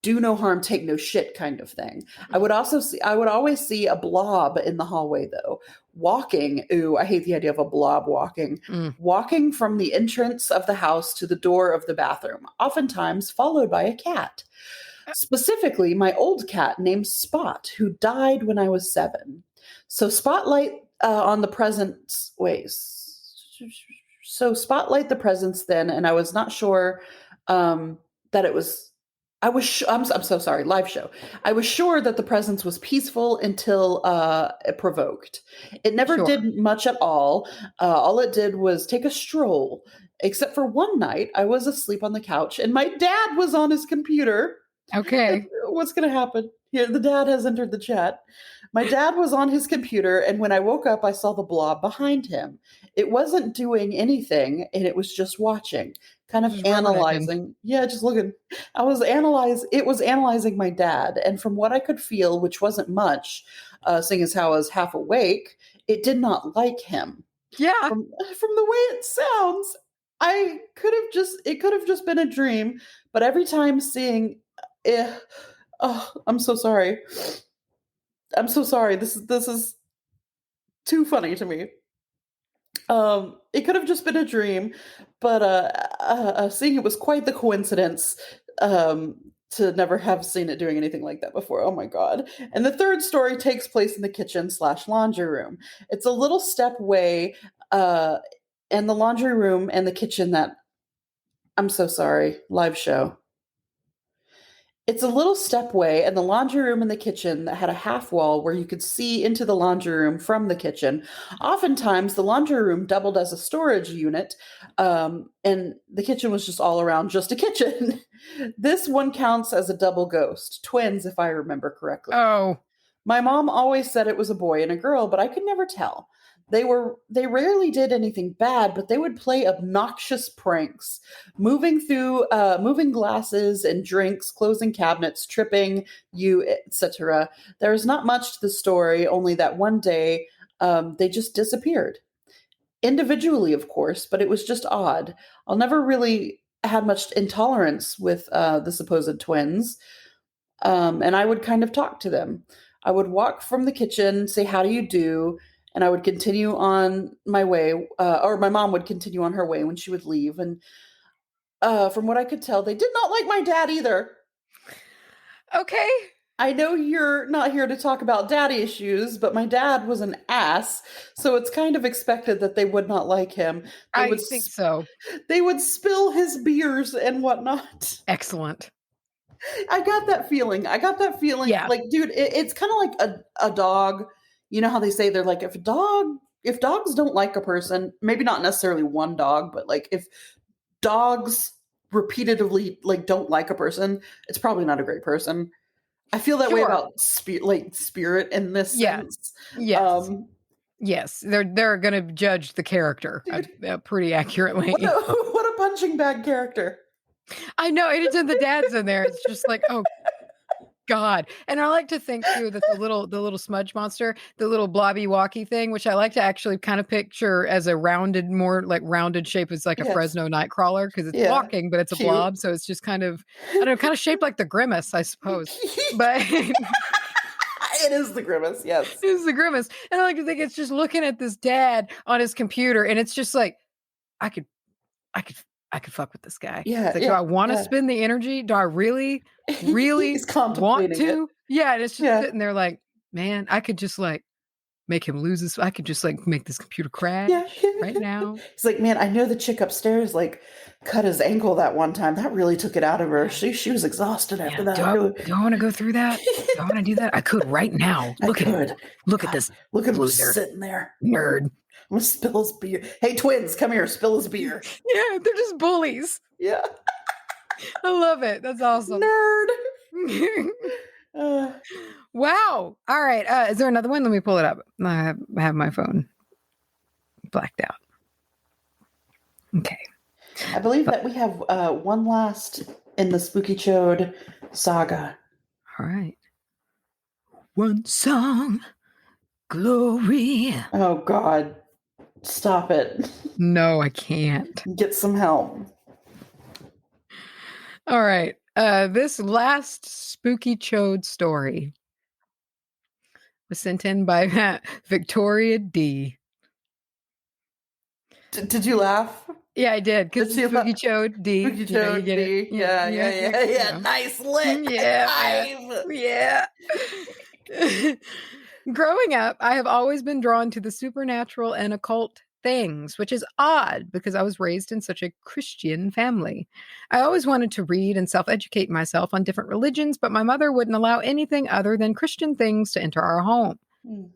do no harm, take no shit kind of thing. I would always see a blob in the hallway though, walking. Ooh, I hate the idea of a blob walking from the entrance of the house to the door of the bathroom, oftentimes followed by a cat. Specifically, my old cat named Spot, who died when I was 7. So spotlight on the presence. Wait. So spotlight the presence then, and I was not sure that it was. I'm so sorry. Live show. I was sure that the presence was peaceful until it provoked. It never did much at all. All it did was take a stroll. Except for one night, I was asleep on the couch, and my dad was on his computer. Okay. What's going to happen? Here, the dad has entered the chat. My dad was on his computer, and when I woke up, I saw the blob behind him. It wasn't doing anything, and it was just watching, kind of analyzing. Yeah, just looking. It was analyzing my dad, and from what I could feel, which wasn't much, seeing as how I was half awake, it did not like him. Yeah. From the way it sounds, it could have just been a dream, but every time seeing I'm so sorry. I'm so sorry. This is too funny to me. It could have just been a dream, but seeing it was quite the coincidence to never have seen it doing anything like that before. Oh my god. And the third story takes place in the kitchen/laundry room. It's a little step way and the laundry room and the kitchen that I'm so sorry. Live show. It's a little stepway, and the laundry room and the kitchen that had a half wall where you could see into the laundry room from the kitchen. Oftentimes, the laundry room doubled as a storage unit, and the kitchen was just all around just a kitchen. This one counts as a double ghost. Twins, if I remember correctly. Oh. My mom always said it was a boy and a girl, but I could never tell. They rarely did anything bad, but they would play obnoxious pranks, moving glasses and drinks, closing cabinets, tripping you, etc. There's not much to the story, only that one day they just disappeared. Individually, of course, but it was just odd. I'll never really had much intolerance with the supposed twins, and I would kind of talk to them. I would walk from the kitchen, say, "How do you do?" And I would continue on my way, or my mom would continue on her way when she would leave. And from what I could tell, they did not like my dad either. Okay. I know you're not here to talk about daddy issues, but my dad was an ass, so it's kind of expected that they would not like him. I think so. They would spill his beers and whatnot. Excellent. I got that feeling. Yeah. Like, dude, it's kind of like a dog. You know how they say they're like, if dogs don't like a person, maybe not necessarily one dog, but like if dogs repeatedly like don't like a person, it's probably not a great person. I feel that way about spirit in this sense. Yes. Yes, they're going to judge the character pretty accurately. What a punching bag character. I know, and it's in the dad's in there. It's just like, oh God. And I like to think too that the little smudge monster, the little blobby walkie thing, which I like to actually kind of picture as a more rounded shape. It's like a Fresno Nightcrawler because it's walking, but it's a blob. So it's just kind of, I don't know, kind of shaped like the Grimace, I suppose. But it is the Grimace, yes. It is the Grimace. And I like to think it's just looking at this dad on his computer, and it's just like, I could fuck with this guy. Yeah. Like, do I want to spend the energy? Do I really want to? Yeah. And it's just sitting there like, man, I could just like make him lose this. I could just like make this computer crash right now. He's like, man, I know the chick upstairs like cut his ankle that one time. That really took it out of her. She was exhausted after that. Do I want to go through that? Do I want to do that? I could right now. Look at this. Look at him loser. Sitting there. Nerd. I'm gonna spill his beer. Hey, twins, come here, spill his beer. Yeah, they're just bullies. Yeah. I love it. That's awesome. Nerd. Wow. All right. Is there another one? Let me pull it up. I have my phone blacked out. Okay. I believe that we have one last in the Spookychode saga. All right. One song, glory. Oh, God. Stop it. No, I can't. Get some help. All right. This last Spookychode story was sent in by Victoria D. Did you laugh? Yeah, I did, because Did you laugh? Spookychode D. Spooky You know, you Chode get it. D. Yeah. Nice lit. Yeah, High five. yeah. Growing up, I have always been drawn to the supernatural and occult things, which is odd because I was raised in such a Christian family. I always wanted to read and self-educate myself on different religions, but my mother wouldn't allow anything other than Christian things to enter our home.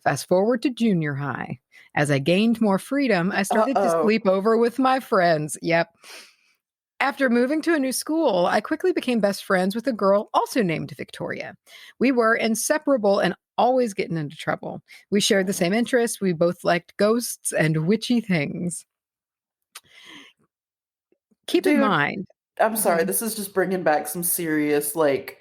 Fast forward to junior high. As I gained more freedom, I started to sleep over with my friends. Yep. After moving to a new school, I quickly became best friends with a girl also named Victoria. We were inseparable and always getting into trouble. We shared the same interests. We both liked ghosts and witchy things. Keep in mind. I'm sorry, this is just bringing back some serious, like,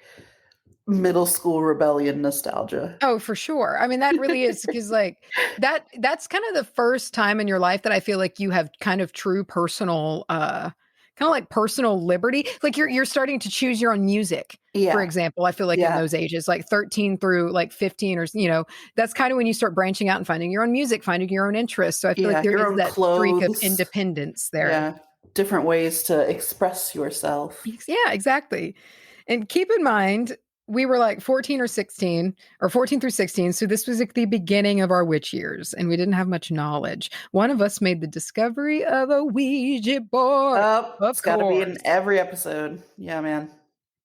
middle school rebellion nostalgia. Oh, for sure. I mean, that really is because like that's kind of the first time in your life that I feel like you have kind of true personal kind of like personal liberty. Like you're starting to choose your own music. For example, I feel like in those ages, like 13 through like 15 or that's kind of when you start branching out and finding your own music, finding your own interests. So I feel like there is that streak of independence there. Yeah. Different ways to express yourself. Yeah, exactly. And keep in mind, we were like 14 or 16 or 14 through 16. So this was like the beginning of our witch years and we didn't have much knowledge. One of us made the discovery of a Ouija board. It's got to be in every episode. Yeah, man.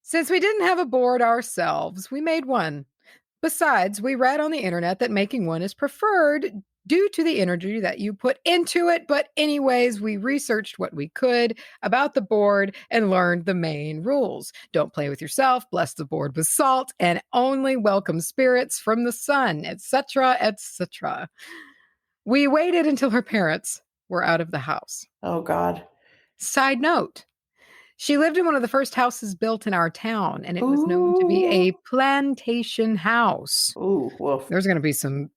Since we didn't have a board ourselves, we made one. Besides, we read on the internet that making one is preferred due to the energy that you put into it. But anyways, we researched what we could about the board and learned the main rules. Don't play with yourself, bless the board with salt, and only welcome spirits from the sun, etc., etc. We waited until her parents were out of the house. Oh, God. Side note. She lived in one of the first houses built in our town, and it was known to be a plantation house. Ooh, woof. There's going to be some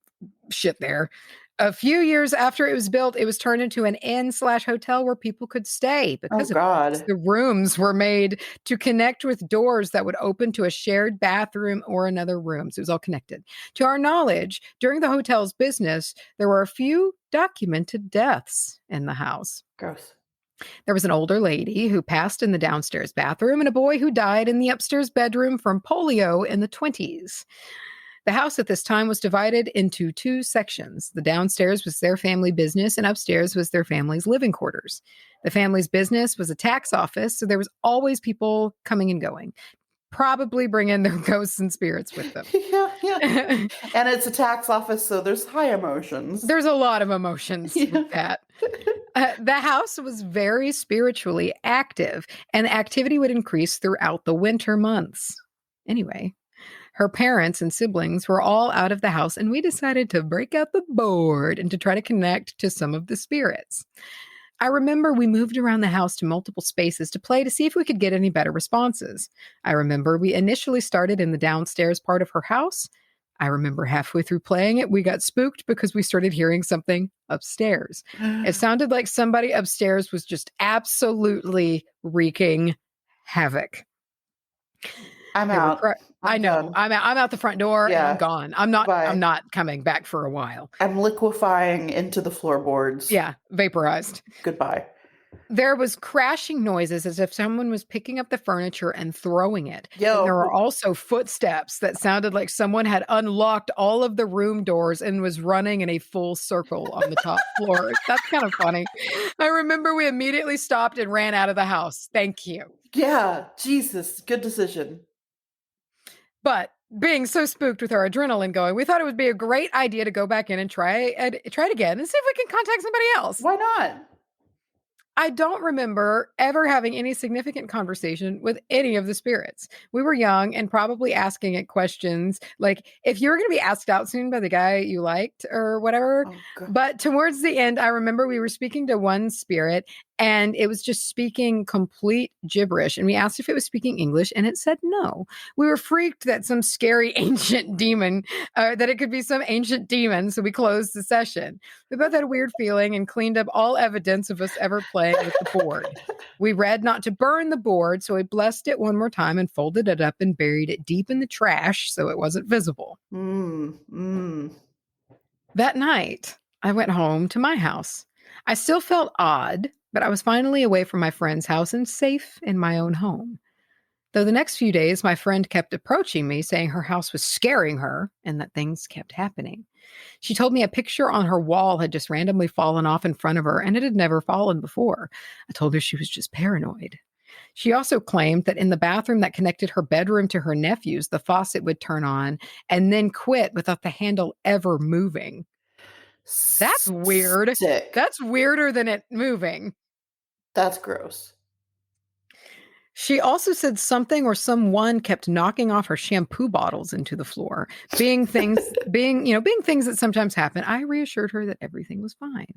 shit there. A few years after it was built, it was turned into an inn/hotel where people could stay because the rooms were made to connect with doors that would open to a shared bathroom or another room. So it was all connected. To our knowledge, during the hotel's business, there were a few documented deaths in the house. Gross. There was an older lady who passed in the downstairs bathroom and a boy who died in the upstairs bedroom from polio in the 1920s. The house at this time was divided into two sections. The downstairs was their family business and upstairs was their family's living quarters. The family's business was a tax office, so there was always people coming and going, probably bringing their ghosts and spirits with them. Yeah. And it's a tax office, so there's high emotions. There's a lot of emotions with that. The house was very spiritually active, and the activity would increase throughout the winter months. Anyway, her parents and siblings were all out of the house, and we decided to break out the board and to try to connect to some of the spirits. I remember we moved around the house to multiple spaces to play to see if we could get any better responses. I remember we initially started in the downstairs part of her house. I remember halfway through playing it, we got spooked because we started hearing something upstairs. It sounded like somebody upstairs was just absolutely wreaking havoc. I'm out. I know. I'm out the front door and I'm gone. I'm not coming back for a while. I'm liquefying into the floorboards. Yeah, vaporized. Goodbye. There was crashing noises as if someone was picking up the furniture and throwing it. And there were also footsteps that sounded like someone had unlocked all of the room doors and was running in a full circle on the top floor. That's kind of funny. I remember we immediately stopped and ran out of the house. Thank you. Yeah, Jesus, good decision. But being so spooked with our adrenaline going, we thought it would be a great idea to go back in and try it again and see if we can contact somebody else. Why not? I don't remember ever having any significant conversation with any of the spirits. We were young and probably asking it questions like if you were going to be asked out soon by the guy you liked or whatever. But towards the end, I remember we were speaking to one spirit and it was just speaking complete gibberish. And we asked if it was speaking English and it said no. We were freaked that some scary ancient demon, that it could be some ancient demon. So we closed the session. We both had a weird feeling and cleaned up all evidence of us ever playing playing with the board. We read not to burn the board, so we blessed it one more time and folded it up and buried it deep in the trash so it wasn't visible. That night, I went home to my house. I still felt odd, but I was finally away from my friend's house and safe in my own home. Though the next few days, my friend kept approaching me, saying her house was scaring her and that things kept happening. She told me a picture on her wall had just randomly fallen off in front of her, and it had never fallen before. I told her she was just paranoid. She also claimed that in the bathroom that connected her bedroom to her nephew's, the faucet would turn on and then quit without the handle ever moving. That's weird. Sick. That's weirder than it moving. That's gross. She also said something or someone kept knocking off her shampoo bottles into the floor, being things that sometimes happen. I reassured her that everything was fine.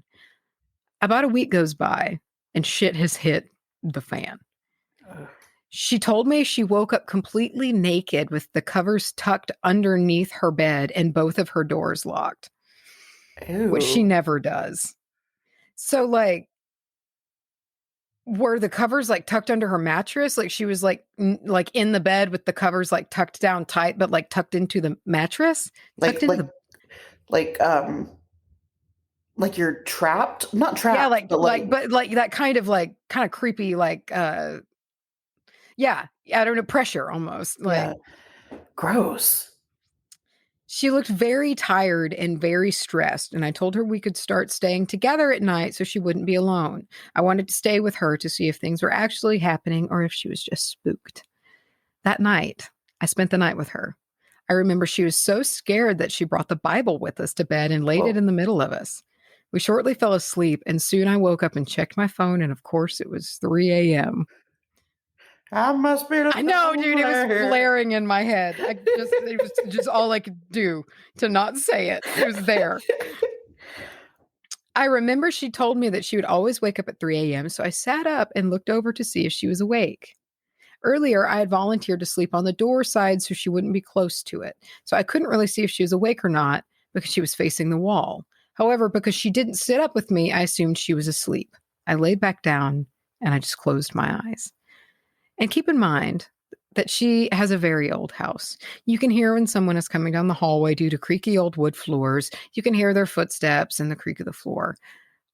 About a week goes by and shit has hit the fan. She told me she woke up completely naked with the covers tucked underneath her bed and both of her doors locked. Ew. Which she never does. So, like, were the covers like tucked under her mattress? Like she was like in the bed with the covers like tucked down tight, but like tucked into the mattress? Like you're trapped? Not trapped. Yeah, but that kind of creepy, like yeah, I don't know, pressure almost. Like gross. She looked very tired and very stressed, and I told her we could start staying together at night so she wouldn't be alone. I wanted to stay with her to see if things were actually happening or if she was just spooked. That night, I spent the night with her. I remember she was so scared that she brought the Bible with us to bed and laid it in the middle of us. We shortly fell asleep, and soon I woke up and checked my phone, and of course it was 3 a.m. I must be. I know, dude. It was flaring in my head. It was just all I could do to not say it. It was there. I remember she told me that she would always wake up at 3 a.m., so I sat up and looked over to see if she was awake. Earlier, I had volunteered to sleep on the door side so she wouldn't be close to it. So I couldn't really see if she was awake or not because she was facing the wall. However, because she didn't sit up with me, I assumed she was asleep. I laid back down and I just closed my eyes. And keep in mind that she has a very old house. You can hear when someone is coming down the hallway due to creaky old wood floors. You can hear their footsteps and the creak of the floor.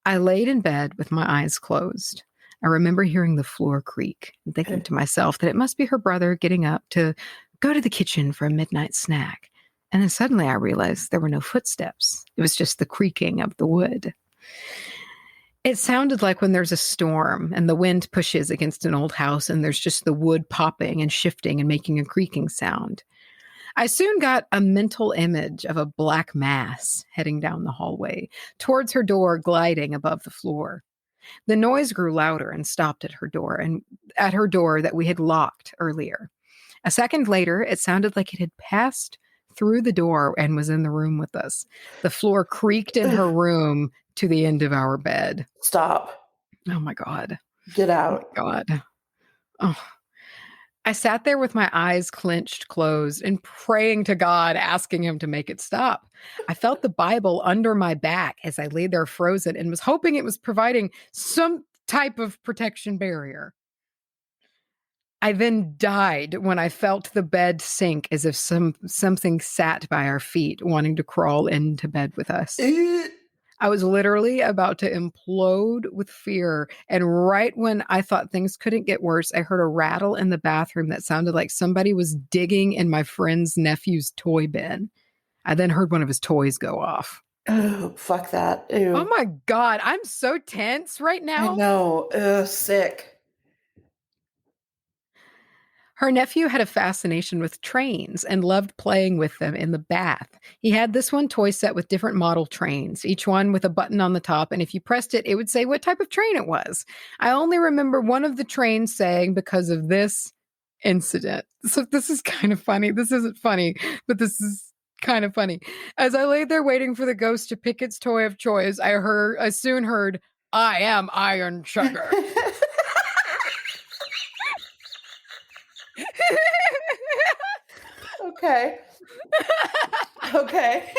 I laid in bed with my eyes closed. I remember hearing the floor creak and thinking to myself that it must be her brother getting up to go to the kitchen for a midnight snack. And then suddenly I realized there were no footsteps. It was just the creaking of the wood. It sounded like when there's a storm and the wind pushes against an old house and there's just the wood popping and shifting and making a creaking sound. I soon got a mental image of a black mass heading down the hallway towards her door, gliding above the floor. The noise grew louder and stopped at her door that we had locked earlier. A second later, it sounded like it had passed through the door and was in the room with us. The floor creaked in her room to the end of our bed. Stop. Oh my God. Get out. Oh my God. Oh. I sat there with my eyes clenched closed and praying to God, asking him to make it stop. I felt the Bible under my back as I lay there frozen and was hoping it was providing some type of protection barrier. I then died when I felt the bed sink as if something sat by our feet, wanting to crawl into bed with us. I was literally about to implode with fear. And right when I thought things couldn't get worse, I heard a rattle in the bathroom that sounded like somebody was digging in my friend's nephew's toy bin. I then heard one of his toys go off. Oh, fuck that. Ew. Oh my God. I'm so tense right now. I know. Sick. Her nephew had a fascination with trains and loved playing with them in the bath. He had this one toy set with different model trains, each one with a button on the top, and if you pressed it, it would say what type of train it was. I only remember one of the trains saying, because of this incident. So this is kind of funny. This isn't funny, but this is kind of funny. As I laid there waiting for the ghost to pick its toy of choice, I soon heard, "I am Iron Sugar." Okay. Okay.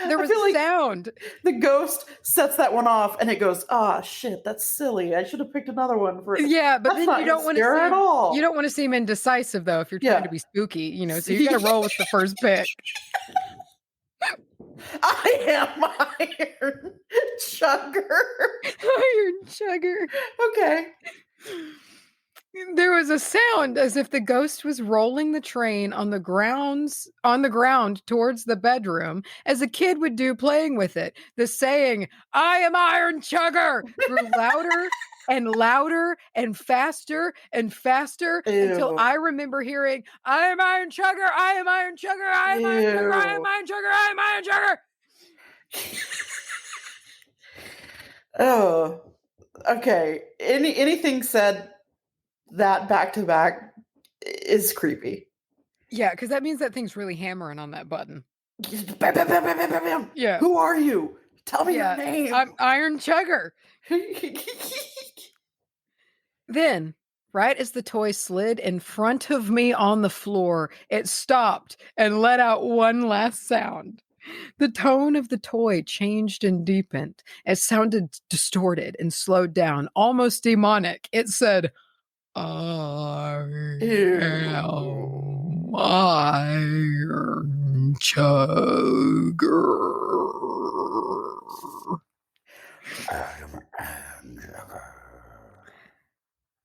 There I was feel a like sound. the ghost sets that one off and it goes, "Ah, shit, that's silly. I should have picked another one for it." Yeah, but That's then not you gonna don't wanna scare her at you all. don't wanna seem indecisive, though, if you're trying to Yeah. be spooky, so you gotta roll with the first pick. I am Iron Chugger. Iron Chugger. Okay. There was a sound as if the ghost was rolling the train on the ground towards the bedroom, as a kid would do playing with it. The saying, "I am Iron Chugger," grew louder and louder and faster until Ew. I remember hearing, "I am Iron Chugger, I am Iron Chugger, I am Iron Chugger, I am Ew. Iron Chugger, I am Iron Chugger." Oh. Okay. Anything said that back to back is creepy. Yeah, because that means that thing's really hammering on that button. Bam, bam, bam, bam, bam, bam, bam. Yeah. Who are you? Tell me your Yeah, name. I'm Iron Chugger. Then, right as the toy slid in front of me on the floor, it stopped and let out one last sound. The tone of the toy changed and deepened. It sounded distorted and slowed down, almost demonic. It said, "I am Ew. Iron Chugger."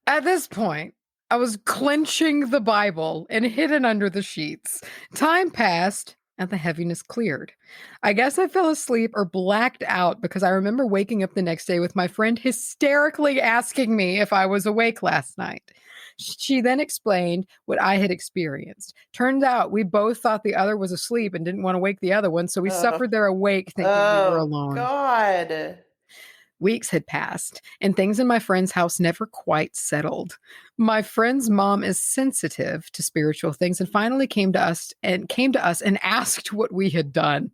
At this point, I was clenching the Bible and hidden under the sheets. Time passed and the heaviness cleared. I guess I fell asleep or blacked out because I remember waking up the next day with my friend hysterically asking me if I was awake last night. She then explained what I had experienced. Turned out we both thought the other was asleep and didn't want to wake the other one, so we suffered their awake thinking we were Oh, alone. God. Weeks had passed, and things in my friend's house never quite settled. My friend's mom is sensitive to spiritual things and finally came to us and asked what we had done.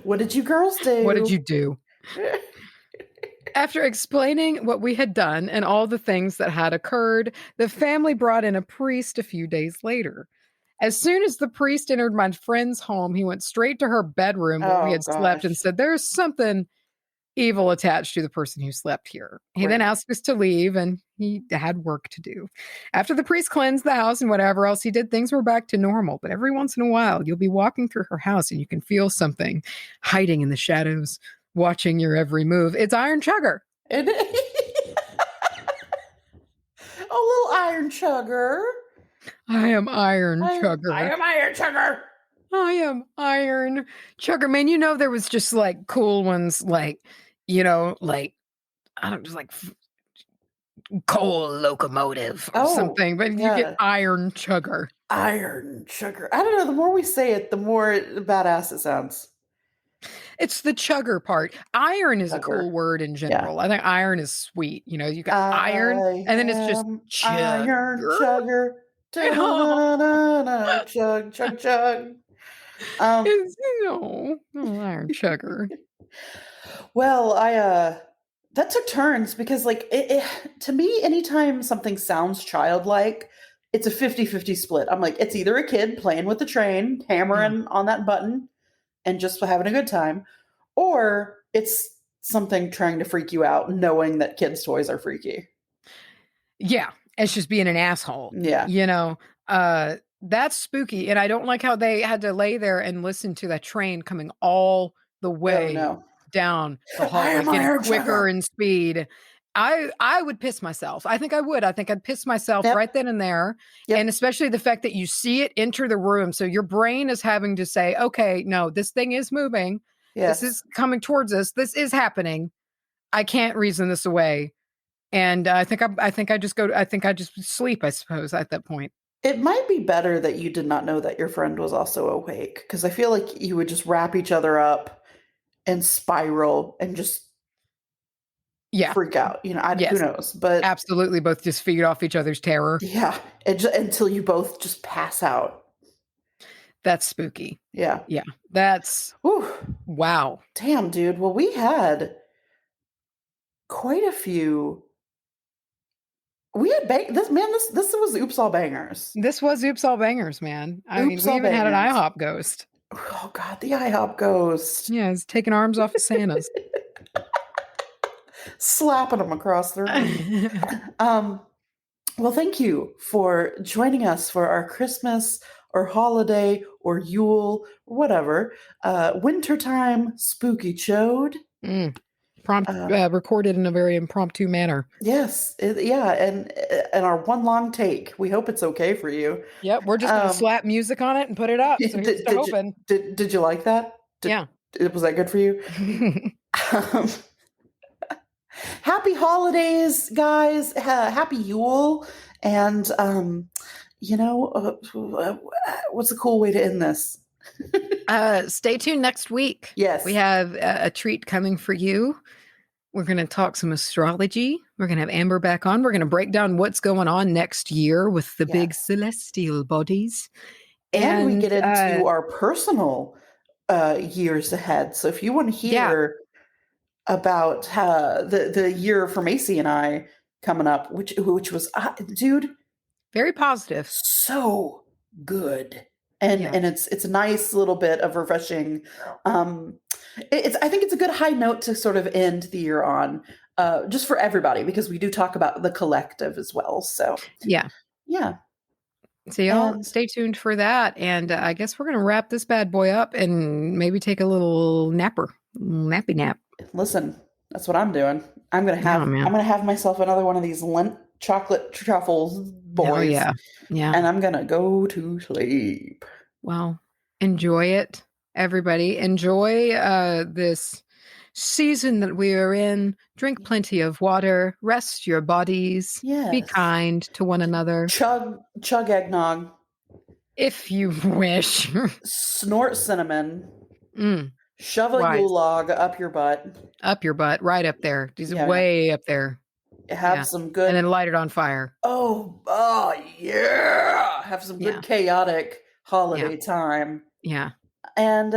What did you girls do? What did you do? After explaining what we had done and all the things that had occurred, the family brought in a priest a few days later. As soon as the priest entered my friend's home, he went straight to her bedroom where we Oh, had slept and gosh. said, "There's something evil attached to the person who slept here." He then Great. asked us to leave and he had work to do. After the priest cleansed the house and whatever else he did, things were back to normal. But every once in a while, you'll be walking through her house and you can feel something hiding in the shadows, watching your every move. It's Iron Chugger. And a little Iron Chugger. I am Iron Chugger. I am Iron Chugger. I am Iron Chugger. Man, there was just like cool ones, like, like, I don't just like coal locomotive or something, but you get Iron Chugger. Iron Chugger. I don't know. The more we say it, the more badass it sounds. It's the chugger part. Iron is a cool word in general. I think iron is sweet. You got iron, and then it's just chugger. Iron Chugger. Da-na-na-na, chug, chug, chug. It's, Iron Chugger. Well, that took turns because, like, to me, anytime something sounds childlike, it's a 50-50 split. I'm like, it's either a kid playing with the train, hammering on that button, and just having a good time, or it's something trying to freak you out, knowing that kids' toys are freaky. Yeah, it's just being an asshole. Yeah. That's spooky, and I don't like how they had to lay there and listen to that train coming all the way down the hallway, getting quicker in speed. I would piss myself. I think I would. I think I'd piss myself right then and there. Yep. And especially the fact that you see it enter the room. So your brain is having to say, okay, no, this thing is moving. Yes. This is coming towards us. This is happening. I can't reason this away. And I think I just sleep, I suppose, at that point. It might be better that you did not know that your friend was also awake, because I feel like you would just wrap each other up and spiral and just freak out. Who knows? But absolutely, both just feed off each other's terror. Yeah, until you both just pass out. That's spooky. Yeah. That's wow. Damn, dude. Well, we had quite a few. We had this was Oops All Bangers. This was Oops All Bangers, man. I mean, we even had an IHOP ghost. Oh God, the IHOP ghost. Yeah, he's taking arms off of Santa's. Slapping them across the room. Well, thank you for joining us for our Christmas or holiday or Yule or whatever wintertime spookychode. Recorded in a very impromptu manner. Yes, yeah, and our one long take. We hope it's okay for you. Yep, we're just gonna slap music on it and put it up. So here's to hoping. Did you like that? Yeah. Was that good for you? Happy holidays, guys. Happy Yule. And, what's a cool way to end this? Stay tuned next week. Yes. We have a treat coming for you. We're going to talk some astrology. We're going to have Amber back on. We're going to break down what's going on next year with the big celestial bodies. And we get into our personal years ahead. So if you want to hear about the year for Macy and I coming up, which was, dude, very positive, so good, and it's a nice little bit of refreshing. I think it's a good high note to sort of end the year on, just for everybody, because we do talk about the collective as well. So yeah. So y'all stay tuned for that. And I guess we're going to wrap this bad boy up and maybe take a little nappy nap. Listen, that's what I'm doing. I'm going to have myself another one of these Lent chocolate truffles boys. Oh, yeah. And I'm going to go to sleep. Well, enjoy it, everybody. Enjoy this season that we are in. Drink plenty of water. Rest your bodies. Yes. Be kind to one another. Chug eggnog. If you wish. Snort cinnamon. Shove a Yule log up your butt. Up your butt. Right up there. He's way up there. Have some good... And then light it on fire. Oh, yeah. Have some good chaotic holiday time. Yeah. And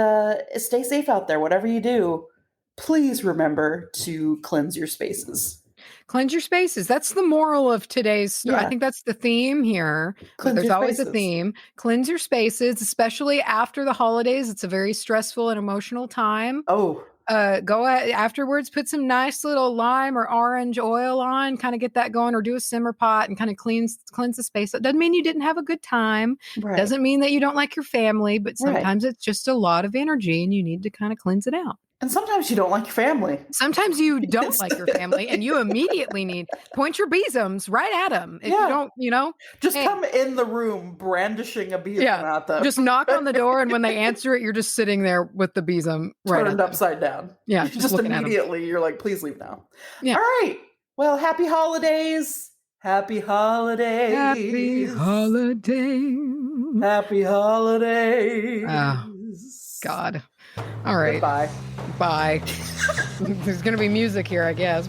stay safe out there. Whatever you do, please remember to cleanse your spaces. Cleanse your spaces. That's the moral of today's story. I think that's the theme here. There's always a theme. Cleanse your spaces, especially after the holidays. It's a very stressful and emotional time. Oh. Go afterwards, put some nice little lime or orange oil on, kind of get that going, or do a simmer pot and kind of cleanse the space. It doesn't mean you didn't have a good time. Right. Doesn't mean that you don't like your family, but sometimes it's just a lot of energy and you need to kind of cleanse it out. And sometimes you don't like your family. Sometimes you don't like your family and you immediately need point your besoms right at them. If you don't, just come in the room brandishing a besom at them. Just knock on the door, and when they answer it, you're just sitting there with the besom turned upside down. Yeah. Just immediately you're like, please leave now. Yeah. All right. Well, happy holidays. Happy holidays. Happy holidays. Happy holidays. Oh, God. All right. Goodbye. Bye. There's going to be music here, I guess.